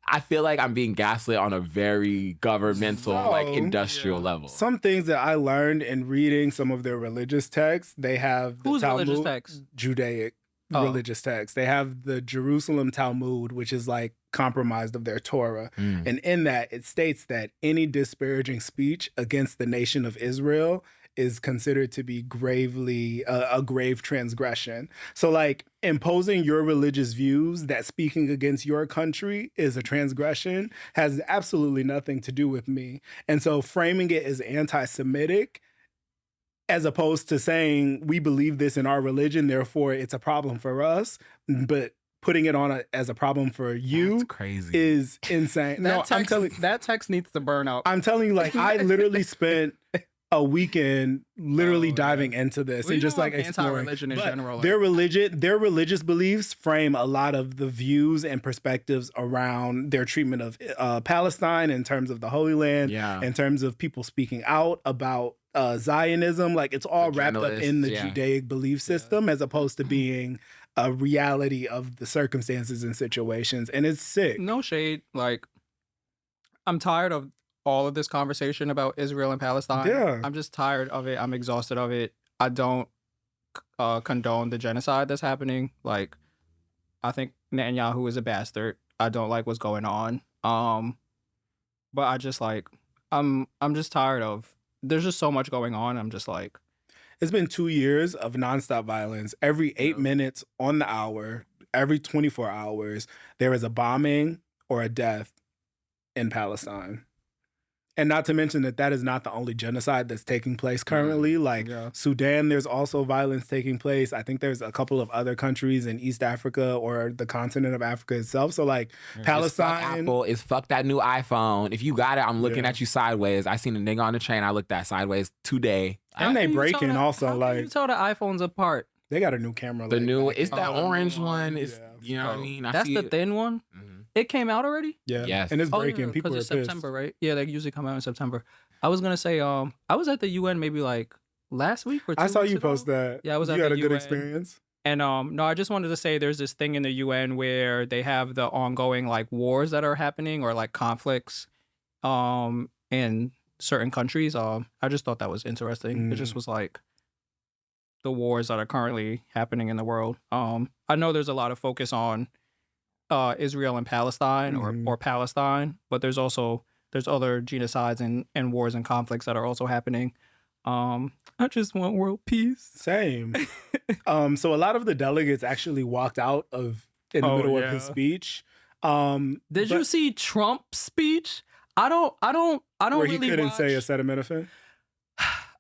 I feel like I'm being gaslit on a very governmental, like industrial level. Some things that I learned in reading some of their religious texts, they have the Talmud, religious texts? Judaic religious texts. They have the Jerusalem Talmud, which is like compromised of their Torah. And in that, it states that any disparaging speech against the nation of Israel is considered to be gravely a grave transgression. So like imposing your religious views that speaking against your country is a transgression has absolutely nothing to do with me. And so framing it as anti-Semitic, as opposed to saying we believe this in our religion, therefore it's a problem for us, but putting it on as a problem for you is insane. That text needs to burn out. I'm telling you, like, I literally spent a weekend diving into this and just like exploring religion in general. Their religious beliefs frame a lot of the views and perspectives around their treatment of Palestine in terms of the Holy Land, in terms of people speaking out about Zionism. Like it's all wrapped up in the Judaic belief system as opposed to being a reality of the circumstances and situations. And it's sick. No shade. Like, I'm tired of all of this conversation about Israel and Palestine. Yeah. I'm just tired of it. I'm exhausted of it. I don't condone the genocide that's happening. Like, I think Netanyahu is a bastard. I don't like what's going on. But I just like, I'm just tired of, there's just so much going on. I'm just like, it's been 2 years of nonstop violence. Every 8 minutes on the hour, every 24 hours, there is a bombing or a death in Palestine. And not to mention that is not the only genocide that's taking place currently. Like Sudan, there's also violence taking place. I think there's a couple of other countries in East Africa or the continent of Africa itself. So like Palestine. Fuck Apple is fuck that new iPhone. If you got it, I'm looking at you sideways. I seen a nigga on the train. I looked at sideways today. And they breaking also. How like can you tell the iPhones apart? They got a new camera. The new, it's that orange one. It's you know what I mean. That's the thin one. It came out already? Yeah. Yes. And it's breaking. Yeah, people are it's pissed. September, right? Yeah, they usually come out in September. I was gonna say, I was at the UN maybe like last week or 2 I saw weeks you ago. post that. Yeah, I was at you the had a good UN. experience. And no, I just wanted to say there's this thing in the UN where they have the ongoing like wars that are happening or like conflicts in certain countries. I just thought that was interesting. It just was like the wars that are currently happening in the world. I know there's a lot of focus on Israel and Palestine or Palestine, but there's other genocides and wars and conflicts that are also happening. I just want world peace. Same. So a lot of the delegates actually walked out in the middle of his speech. Did you see Trump's speech? I don't where really he couldn't watch... say acetaminophen?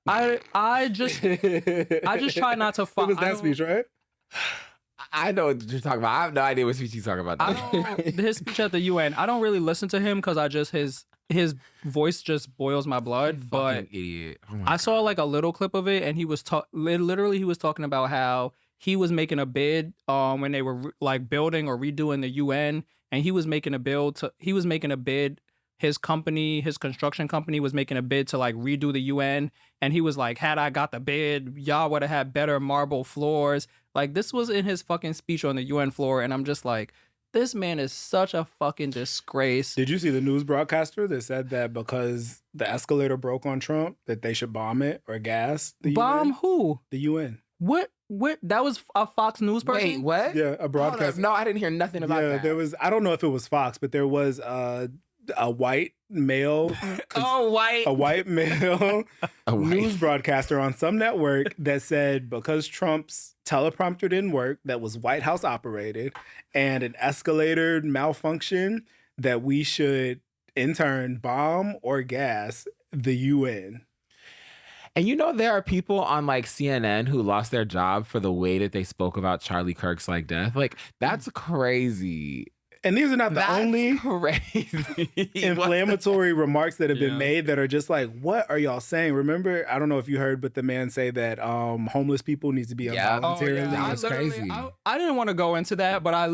I just try not to It was that speech, right? I know what you're talking about. I have no idea what speech he's talking about. His speech at the UN, I don't really listen to him because I just his voice just boils my blood. But idiot. I saw like a little clip of it, and he was literally he was talking about how he was making a bid when they were like building or redoing the UN, and he was making a bid. His construction company was making a bid to like redo the UN. And he was like, had I got the bid, y'all would have had better marble floors. Like this was in his fucking speech on the UN floor. And I'm just like, this man is such a fucking disgrace. Did you see the news broadcaster that said that because the escalator broke on Trump, that they should bomb it or gas the Bomb UN? who? The UN. What? That was a Fox News person? Wait, what? Yeah, a broadcaster. No, I didn't hear nothing about that. There was, I don't know if it was Fox, but there was a white male, a white male news broadcaster on some network that said because Trump's teleprompter didn't work, that was White House operated, and an escalator malfunction, that we should in turn bomb or gas the UN. And you know, there are people on like CNN who lost their job for the way that they spoke about Charlie Kirk's like death. Like that's crazy. And these are not the only crazy inflammatory remarks that have been made that are just like, what are y'all saying? Remember, I don't know if you heard, but the man say that homeless people need to be voluntarily. That's crazy. I didn't want to go into that, but I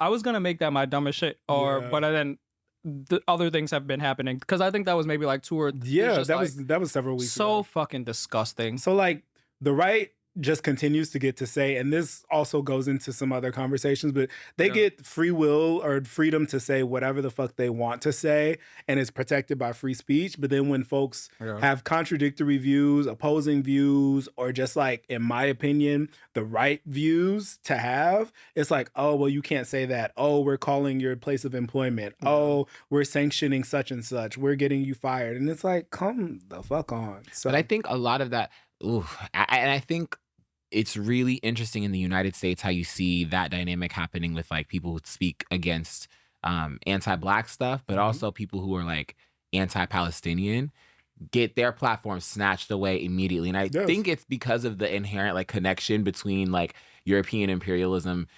was gonna make that my dumbest shit. But then the other things have been happening, because I think that was maybe like 2 or Yeah, that was several weeks so ago. fucking disgusting. So like the right just continues to get to say, and this also goes into some other conversations, but they get free will or freedom to say whatever the fuck they want to say, and it's protected by free speech. But then when folks have contradictory views, opposing views, or just like, in my opinion, the right views to have, it's like, oh, well, you can't say that. Oh, we're calling your place of employment. Oh, we're sanctioning such and such. We're getting you fired. And it's like, come the fuck on. So But I think a lot of that, and I think it's really interesting in the United States how you see that dynamic happening with like people who speak against anti-Black stuff, but also people who are like anti-Palestinian get their platforms snatched away immediately. And I think it's because of the inherent like connection between like European imperialism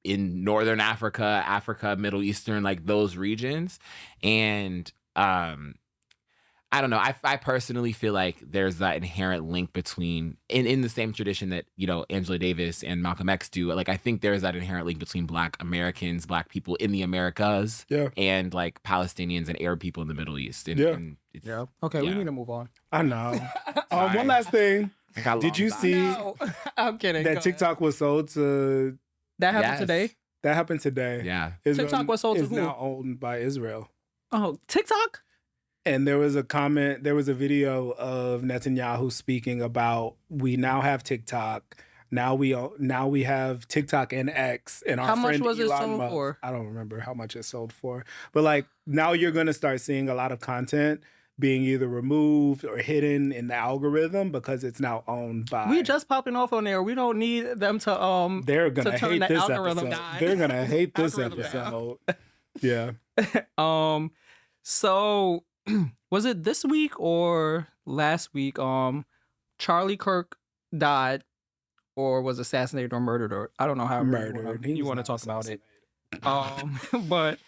in Northern Africa, Middle Eastern, like those regions. And I don't know. I personally feel like there's that inherent link between, in the same tradition that, you know, Angela Davis and Malcolm X do. Like, I think there's that inherent link between Black Americans, Black people in the Americas, and like Palestinians and Arab people in the Middle East. And Okay, we need to move on. I know. One last thing. Did you see I'm kidding. that TikTok was sold to... That happened today? That happened today. Yeah. TikTok was sold to who? Is now owned by Israel. Oh, TikTok? And there was a comment, there was a video of Netanyahu speaking about, we now have TikTok. Now we have TikTok and X. And our how much friend was it Elon sold Musk, for? I don't remember how much it sold for. But like, now you're going to start seeing a lot of content being either removed or hidden in the algorithm because it's now owned by... We just popping off on there. We don't need them to They're going to hate this algorithm episode. They're going to hate this episode. Yeah. So was it this week or last week? Charlie Kirk died or was assassinated or murdered, or I don't know how murdered. You want to talk about it. But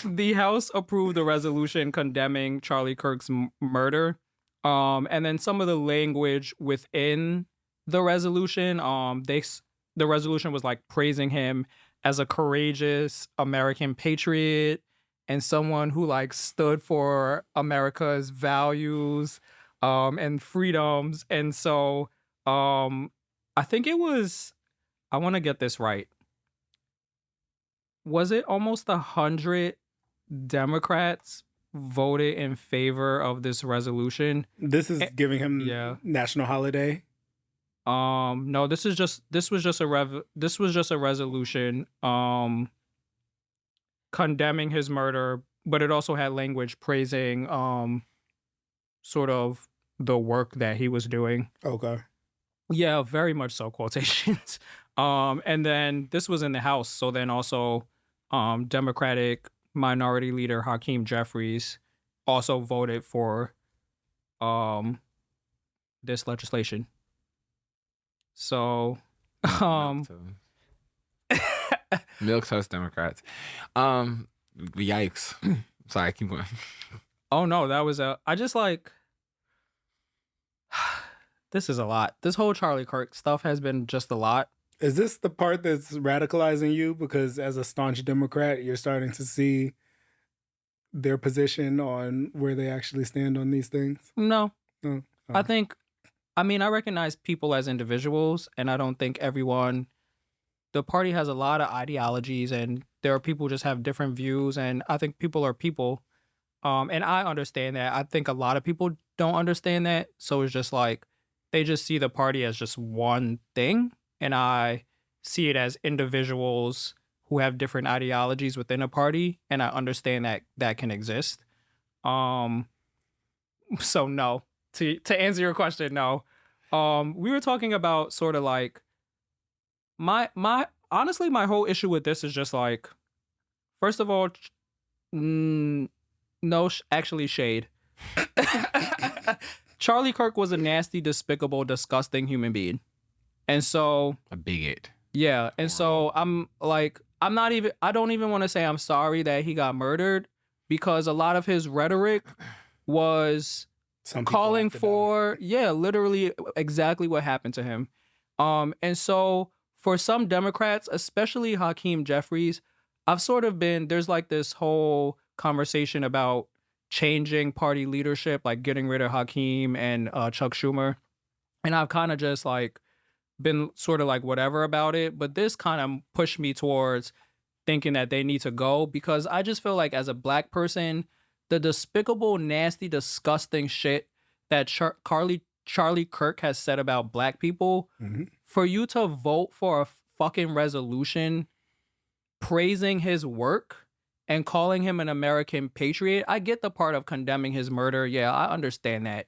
the House approved a resolution condemning Charlie Kirk's murder. And then some of the language within the resolution, the resolution was like praising him as a courageous American patriot and someone who like stood for America's values and freedoms. And so I think it was, I want to get this right. Was it almost 100 Democrats voted in favor of this resolution? This is giving him national holiday. No, this was just a resolution condemning his murder, but it also had language praising sort of the work that he was doing. Okay. Yeah, very much so, quotations. And then this was in the House, so then also Democratic Minority Leader Hakeem Jeffries also voted for this legislation. So Milquetoast Democrats. Yikes. Sorry, keep going. Oh no, that was I just like this is a lot. This whole Charlie Kirk stuff has been just a lot. Is this the part that's radicalizing you? Because as a staunch Democrat, you're starting to see their position on where they actually stand on these things? No. Oh. I mean, I recognize people as individuals, and I don't think the party has a lot of ideologies, and there are people who just have different views, and I think people are people. And I understand that. I think a lot of people don't understand that. So it's just like, they just see the party as just one thing. And I see it as individuals who have different ideologies within a party. And I understand that that can exist. So no, to answer your question, no. We were talking about sort of like honestly, my whole issue with this is just like, first of all, actually shade. Charlie Kirk was a nasty, despicable, disgusting human being. And so a bigot. Yeah. And so I don't even want to say I'm sorry that he got murdered, because a lot of his rhetoric was calling for, literally exactly what happened to him. And so for some Democrats, especially Hakeem Jeffries, there's like this whole conversation about changing party leadership, like getting rid of Hakeem and Chuck Schumer. And I've kind of just like been sort of like whatever about it. But this kind of pushed me towards thinking that they need to go, because I just feel like as a black person, the despicable, nasty, disgusting shit that Charlie Kirk has said about black people, for you to vote for a fucking resolution praising his work and calling him an American patriot. I get the part of condemning his murder. Yeah, I understand that.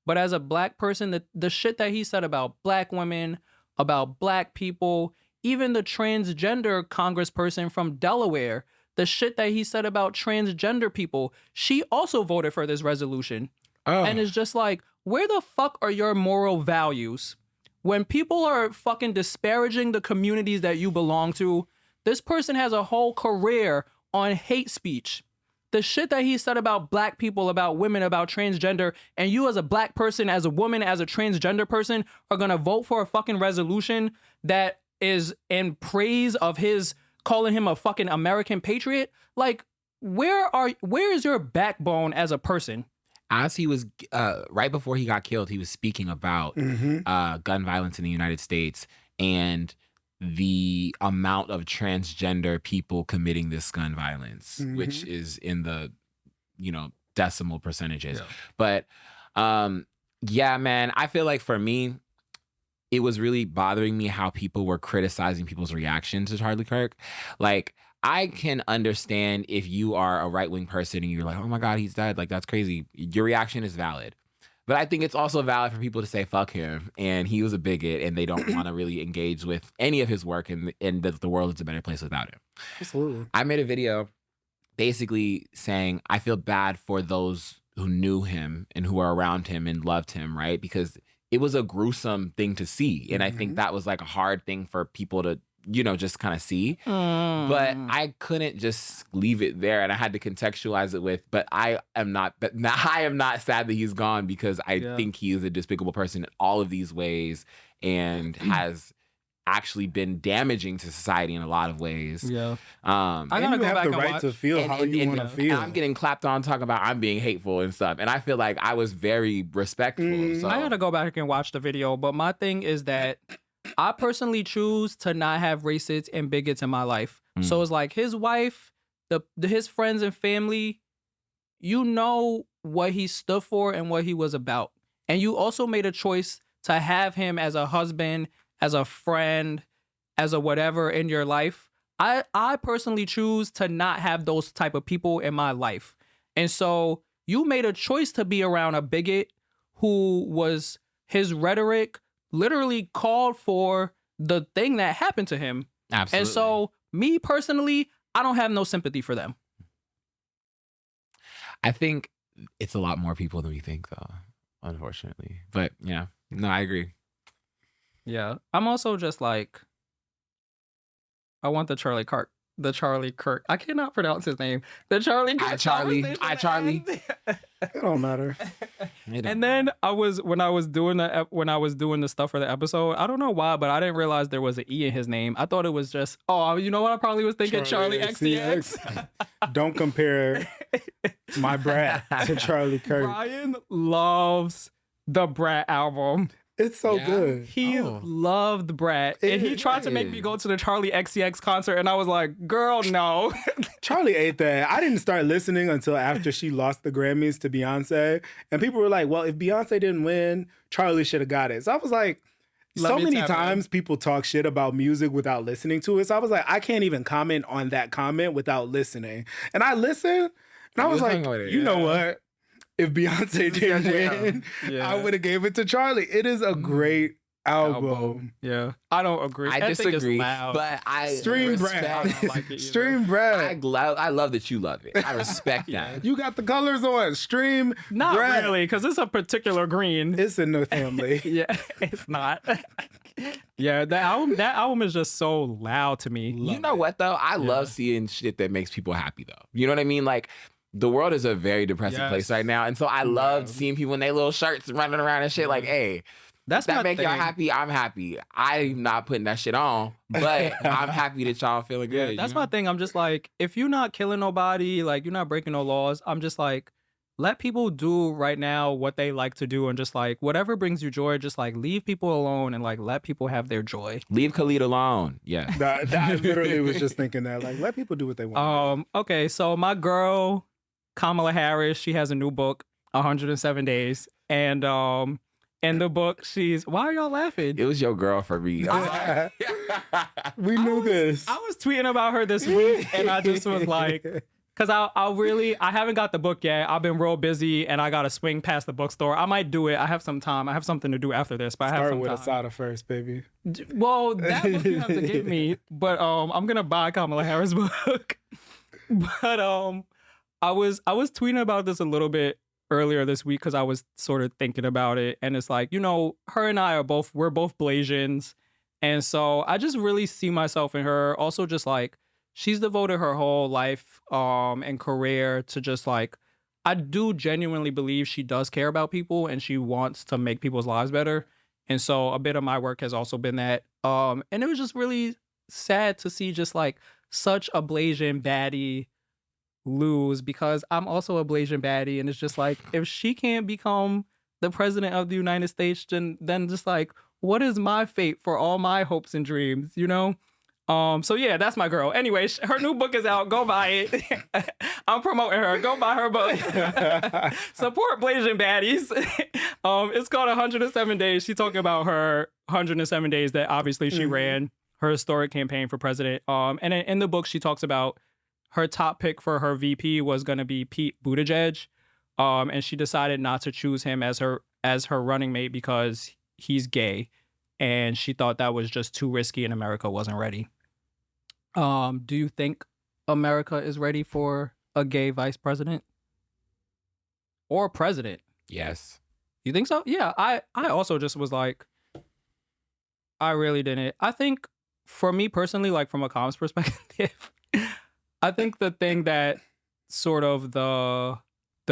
But as a black person, the shit that he said about black women, about black people, even the transgender congressperson from Delaware, the shit that he said about transgender people, she also voted for this resolution. And it's just like, where the fuck are your moral values? When people are fucking disparaging the communities that you belong to, this person has a whole career on hate speech. The shit that he said about black people, about women, about transgender, and you as a black person, as a woman, as a transgender person, are gonna vote for a fucking resolution that is in praise of his calling him a fucking American patriot? Like, where is your backbone as a person? As he was, right before he got killed, he was speaking about gun violence in the United States and the amount of transgender people committing this gun violence, which is in the, decimal percentages. Yeah. But, yeah, man, I feel like for me, it was really bothering me how people were criticizing people's reaction to Charlie Kirk. Like, I can understand if you are a right-wing person and you're like, oh my God, he's dead. Like, that's crazy. Your reaction is valid. But I think it's also valid for people to say, fuck him, and he was a bigot, and they don't want to really engage with any of his work, and that the world is a better place without him. Absolutely. I made a video basically saying, I feel bad for those who knew him and who were around him and loved him, right? Because it was a gruesome thing to see. And I think that was like a hard thing for people to, just kind of see. But I couldn't just leave it there, and I had to contextualize it with, but I am not sad that he's gone, because I think he is a despicable person in all of these ways and has actually been damaging to society in a lot of ways. Yeah. I gotta go back the right to feel how you want to feel. And I'm getting clapped on talking about I'm being hateful and stuff. And I feel like I was very respectful. So I gotta go back and watch the video. But my thing is that I personally choose to not have racists and bigots in my life. So it's like his wife, his friends and family, what he stood for and what he was about. And you also made a choice to have him as a husband, as a friend, as a whatever in your life. I personally choose to not have those type of people in my life. And so you made a choice to be around a bigot who was, his rhetoric literally called for the thing that happened to him. Absolutely. And so me personally, I don't have no sympathy for them. I think it's a lot more people than we think, though, unfortunately. But yeah, no, I agree. Yeah. I'm also just like, I want the Charlie Kirk. I cannot pronounce his name. The Charlie Kirk. Charlie. It don't matter. And then when I was doing the stuff for the episode, I don't know why, but I didn't realize there was an E in his name. I thought it was just, you know what I probably was thinking? Charlie XCX. Don't compare my brat to Charlie Kirk. Brian loves the Brat album. It's so good. He loved Brat. And he tried to make me go to the Charlie XCX concert. And I was like, girl, no. Charlie ate that. I didn't start listening until after she lost the Grammys to Beyonce. And people were like, well, if Beyonce didn't win, Charlie should have got it. So I was like, so many times people talk shit about music without listening to it. So I was like, I can't even comment on that comment without listening. And I listened. And I was like, you know what? If Beyonce didn't win, I would have gave it to Charlie. It is a great album. Yeah. I don't agree. I disagree. But I Stream Brad. Stream Brad. I love that you love it. I respect that. You got the colors on. Stream Not Brad. really, because it's a particular green. It's in the family. Yeah, it's not. Yeah, that album is just so loud to me. You know what, though? I love seeing shit that makes people happy, though. You know what I mean? Like, the world is a very depressing place right now. And so I love seeing people in their little shirts running around and shit like, hey, That's that my make thing. y'all happy. I'm happy. I'm not putting that shit on, but I'm happy that y'all feeling good. That's my thing. I'm just like, if you're not killing nobody, like you're not breaking no laws, I'm just like, let people do right now what they like to do, and just like whatever brings you joy, just like leave people alone and like let people have their joy. Leave Khalid alone. Yeah. I literally was just thinking that. Like, let people do what they want. Okay, so my girl Kamala Harris, she has a new book, 107 Days, and in the book, why are y'all laughing? It was your girl for me. We knew this. I was tweeting about her this week, and I just was like, because I haven't got the book yet. I've been real busy, and I got to swing past the bookstore. I might do it. I have some time. I have something to do after this, but I have some with time. Assata first, baby. Well, that book you have to give me, but I'm gonna buy Kamala Harris' book. But I was tweeting about this a little bit earlier this week because I was sort of thinking about it, and it's like, her and I we're both Blasians, and so I just really see myself in her. Also, just like, she's devoted her whole life and career to just like, I do genuinely believe she does care about people and she wants to make people's lives better. And so a bit of my work has also been that. And it was just really sad to see just like such a Blasian baddie lose, because I'm also a Blasian baddie, and it's just like, if she can't become the president of the United States, then just like, what is my fate for all my hopes and dreams, So yeah, that's my girl. Anyway, her new book is out. Go buy it. I'm promoting her. Go buy her book. Support Blasian baddies. It's called 107 Days. She's talking about her 107 days that obviously she ran, her historic campaign for president. And in the book, she talks about her top pick for her VP was going to be Pete Buttigieg. And she decided not to choose him as her running mate because he's gay. And she thought that was just too risky and America wasn't ready. Do you think America is ready for a gay vice president? Or president? Yes. You think so? Yeah, I also just was like, I really didn't. I think for me personally, like from a comms perspective, I think the thing that sort of the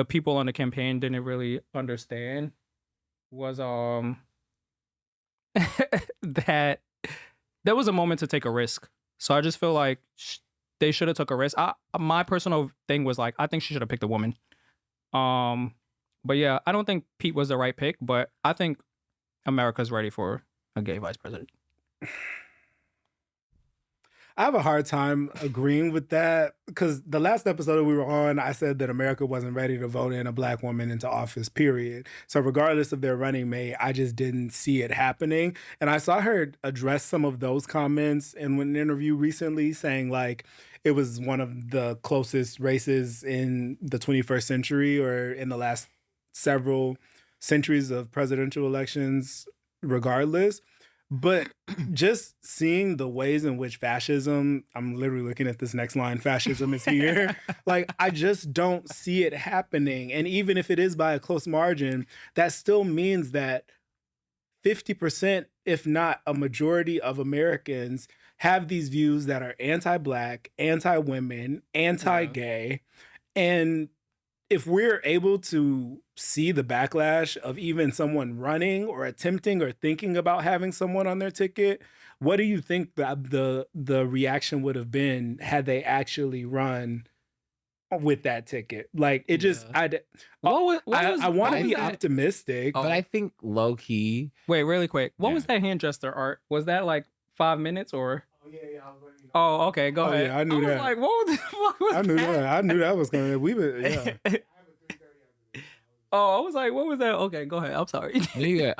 people on the campaign didn't really understand was that there was a moment to take a risk. So I just feel like they should have took a risk. My personal thing was like, I think she should have picked a woman. But yeah, I don't think Pete was the right pick, but I think America's ready for a gay vice president. I have a hard time agreeing with that because the last episode that we were on, I said that America wasn't ready to vote in a black woman into office, period. So regardless of their running mate, I just didn't see it happening. And I saw her address some of those comments in an interview recently, saying like it was one of the closest races in the 21st century or in the last several centuries of presidential elections, regardless. But just seeing the ways in which fascism, I'm literally looking at this next line, fascism is here. Like, I just don't see it happening. And even if it is by a close margin, that still means that 50%, if not a majority of Americans, have these views that are anti-black, anti-women, anti-gay. And if we're able to see the backlash of even someone running or attempting or thinking about having someone on their ticket, what do you think the reaction would have been had they actually run with that ticket? Like, it just, I want to be optimistic. But I think low key. Wait, really quick. What was that hand gesture, Art? Was that like 5 minutes or? Oh, okay, go ahead. Yeah, I knew that. I was like, what the fuck was I knew that? I knew that was going to, yeah. Oh, I was like, what was that? Okay, go ahead. I'm sorry. Yeah,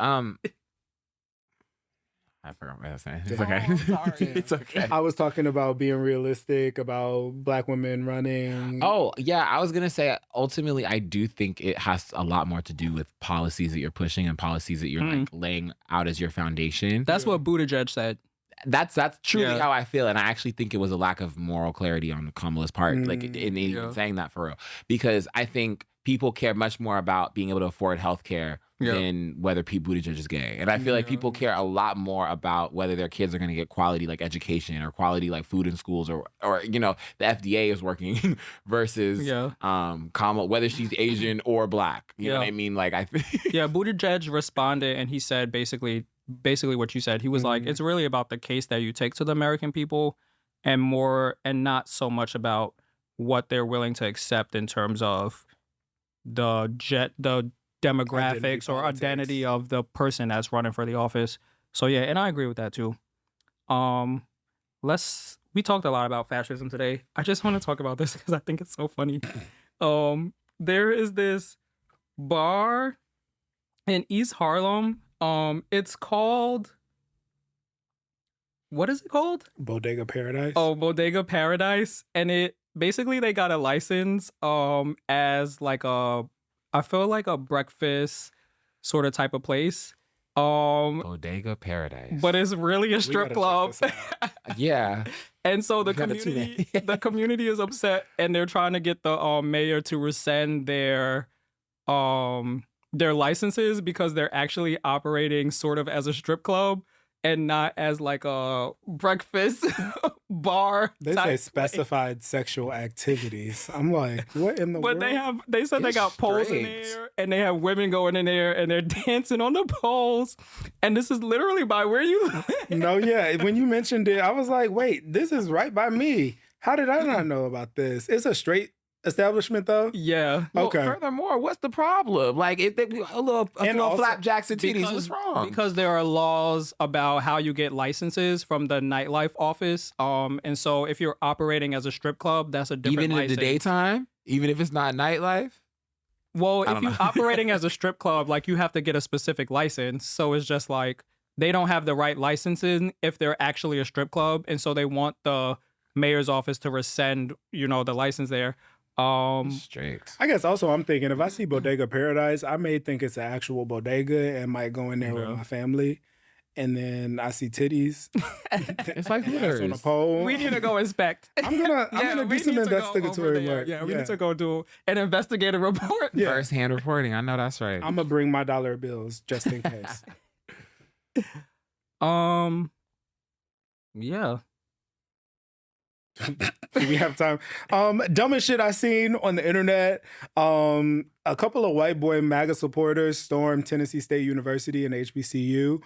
I forgot what I was saying. It's okay. Oh, sorry. It's okay. I was talking about being realistic, about black women running. Oh, yeah. I was going to say, ultimately, I do think it has a lot more to do with policies that you're pushing and policies that you're like laying out as your foundation. That's what Buttigieg said. That's truly how I feel. And I actually think it was a lack of moral clarity on Kamala's part, like in saying that for real. Because I think people care much more about being able to afford healthcare than whether Pete Buttigieg is gay. And I feel like people care a lot more about whether their kids are going to get quality like education or quality like food in schools or you know, the FDA is working versus Kamala, whether she's Asian or black. You know what I mean? Like I think Buttigieg responded and he said basically what you said. He was like, it's really about the case that you take to the American people and not so much about what they're willing to accept in terms of the demographics or identity of the person that's running for the office. So yeah, and I agree with that too. We talked a lot about fascism today. I just want to talk about this because I think it's so funny. There is this bar in East Harlem. It's called, what is it called? Bodega Paradise. Oh, Bodega Paradise. And it basically, they got a license as like I feel like a breakfast sort of type of place. Bodega Paradise. But it's really a strip club. Yeah. And so the community is upset and they're trying to get the mayor to rescind their licenses because they're actually operating sort of as a strip club and not as like a breakfast bar. They say specified sexual activities. I'm like, what in the world? But they said they got poles in there and they have women going in there and they're dancing on the poles. And this is literally by where you live. No, yeah. When you mentioned it, I was like, wait, this is right by me. How did I not know about this? It's a straight establishment though? Yeah. Okay. Well, furthermore, what's the problem? Like, if they a little flapjacks and titties, what's wrong? Because there are laws about how you get licenses from the nightlife office. And so if you're operating as a strip club, that's a different license. Even in the daytime? Even if it's not nightlife? Well, if you're operating as a strip club, like you have to get a specific license. So it's just like they don't have the right licensing if they're actually a strip club. And so they want the mayor's office to rescind, the license there. Strict. I guess also I'm thinking if I see Bodega Paradise, I may think it's an actual bodega and might go in there with my family. And then I see titties. It's like Hooters. On a pole. We need to go inspect. I'm gonna do some investigatory work. Yeah, we need to go do an investigative report. Yeah. First-hand reporting. I know that's right. I'm gonna bring my dollar bills just in case. Yeah. Do we have time? Dumbest shit I seen on the internet. A couple of white boy MAGA supporters stormed Tennessee State University and HBCU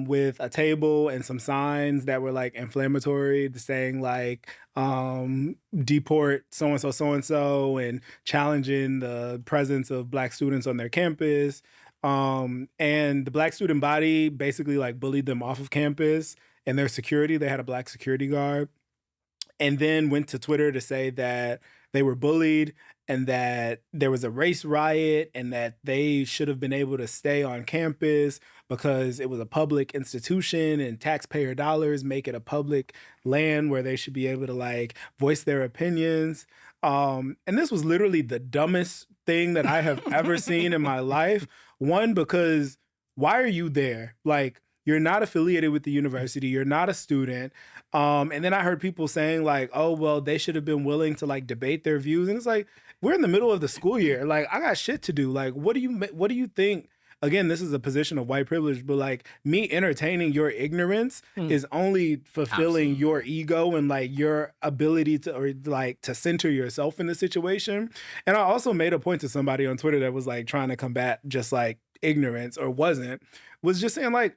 with a table and some signs that were like inflammatory, saying like deport so-and-so and challenging the presence of black students on their campus. And the black student body basically like bullied them off of campus, and their security, they had a black security guard. And then went to Twitter to say that they were bullied and that there was a race riot and that they should have been able to stay on campus because it was a public institution and taxpayer dollars make it a public land where they should be able to like voice their opinions. And this was literally the dumbest thing that I have ever seen in my life. One, because why are you there? Like, you're not affiliated with the university. You're not a student. And then I heard people saying like, oh, well, they should have been willing to like debate their views. And it's like, we're in the middle of the school year. Like, I got shit to do. Like, what do you think? Again, this is a position of white privilege, but like me entertaining your ignorance is only fulfilling your ego and like your ability to center yourself in the situation. And I also made a point to somebody on Twitter that was like trying to combat just like ignorance or was just saying like,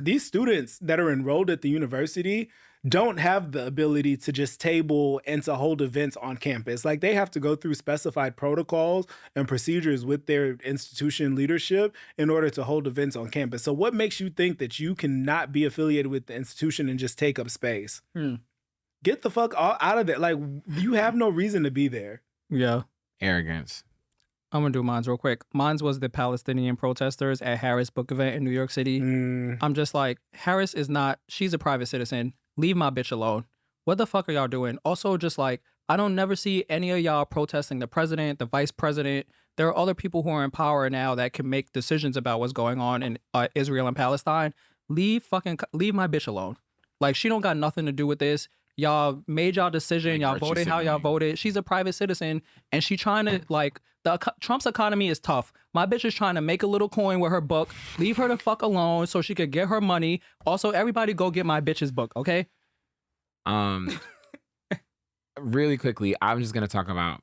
these students that are enrolled at the university don't have the ability to just table and to hold events on campus. Like, they have to go through specified protocols and procedures with their institution leadership in order to hold events on campus. So what makes you think that you cannot be affiliated with the institution and just take up space? Get the fuck out of there. Like, you have no reason to be there. Yeah. Arrogance. I'm going to do mine real quick. Mine was the Palestinian protesters at Harris book event in New York City. I'm just like, Harris she's a private citizen. Leave my bitch alone. What the fuck are y'all doing? Also, just like, I don't never see any of y'all protesting the president, the vice president. There are other people who are in power now that can make decisions about what's going on in Israel and Palestine. Leave my bitch alone. Like, she don't got nothing to do with this. Y'all made y'all decision. Y'all voted how y'all voted. She's a private citizen, and she trying to like Trump's economy is tough. My bitch is trying to make a little coin with her book. Leave her the fuck alone so she could get her money. Also, everybody go get my bitch's book, okay? Really quickly, I'm just gonna talk about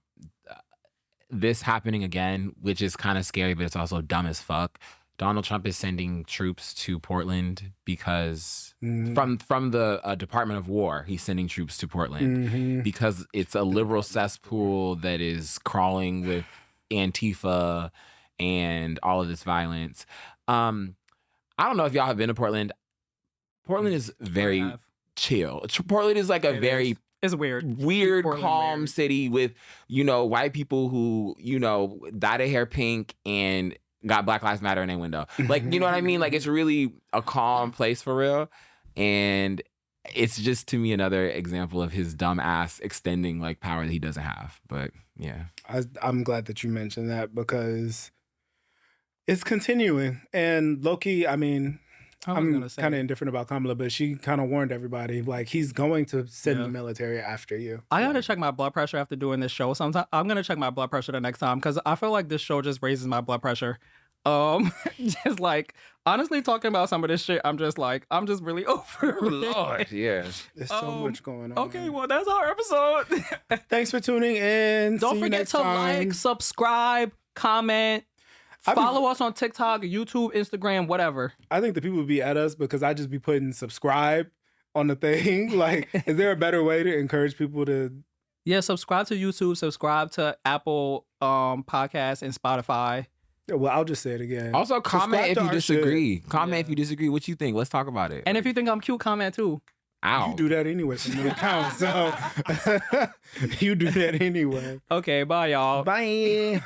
this happening again, which is kind of scary, but it's also dumb as fuck. Donald Trump is sending troops to Portland because from the Department of War, he's sending troops to Portland because it's a liberal cesspool that is crawling with Antifa and all of this violence. I don't know if y'all have been to Portland. Portland is very chill. Portland is like it's weird, calm city with, white people who, dye their hair pink and got Black Lives Matter in their window. Like, you know what I mean? Like, it's really a calm place for real. And it's just, to me, another example of his dumb ass extending, like, power that he doesn't have. But, yeah. I'm glad that you mentioned that because it's continuing. And low-key, I mean, I'm kind of indifferent about Kamala, but she kind of warned everybody, like, he's going to send the military after you. I got to check my blood pressure after doing this show. Sometimes I'm going to check my blood pressure the next time because I feel like this show just raises my blood pressure. Just like, honestly, talking about some of this shit, I'm just really over it. Lord, yeah. There's so much going on. Okay, well, that's our episode. Thanks for tuning in. Don't forget to like, subscribe, comment. Follow us on TikTok, YouTube, Instagram, whatever. I think the people would be at us because I just be putting subscribe on the thing. Like, is there a better way to encourage people to? Yeah, subscribe to YouTube, subscribe to Apple Podcasts and Spotify. Yeah, well, I'll just say it again. Also, comment if you disagree. Comment if you disagree. What you think? Let's talk about it. And if you think I'm cute, comment too. Ow. You do that anyway from the account, so you do that anyway. Okay, bye, y'all. Bye.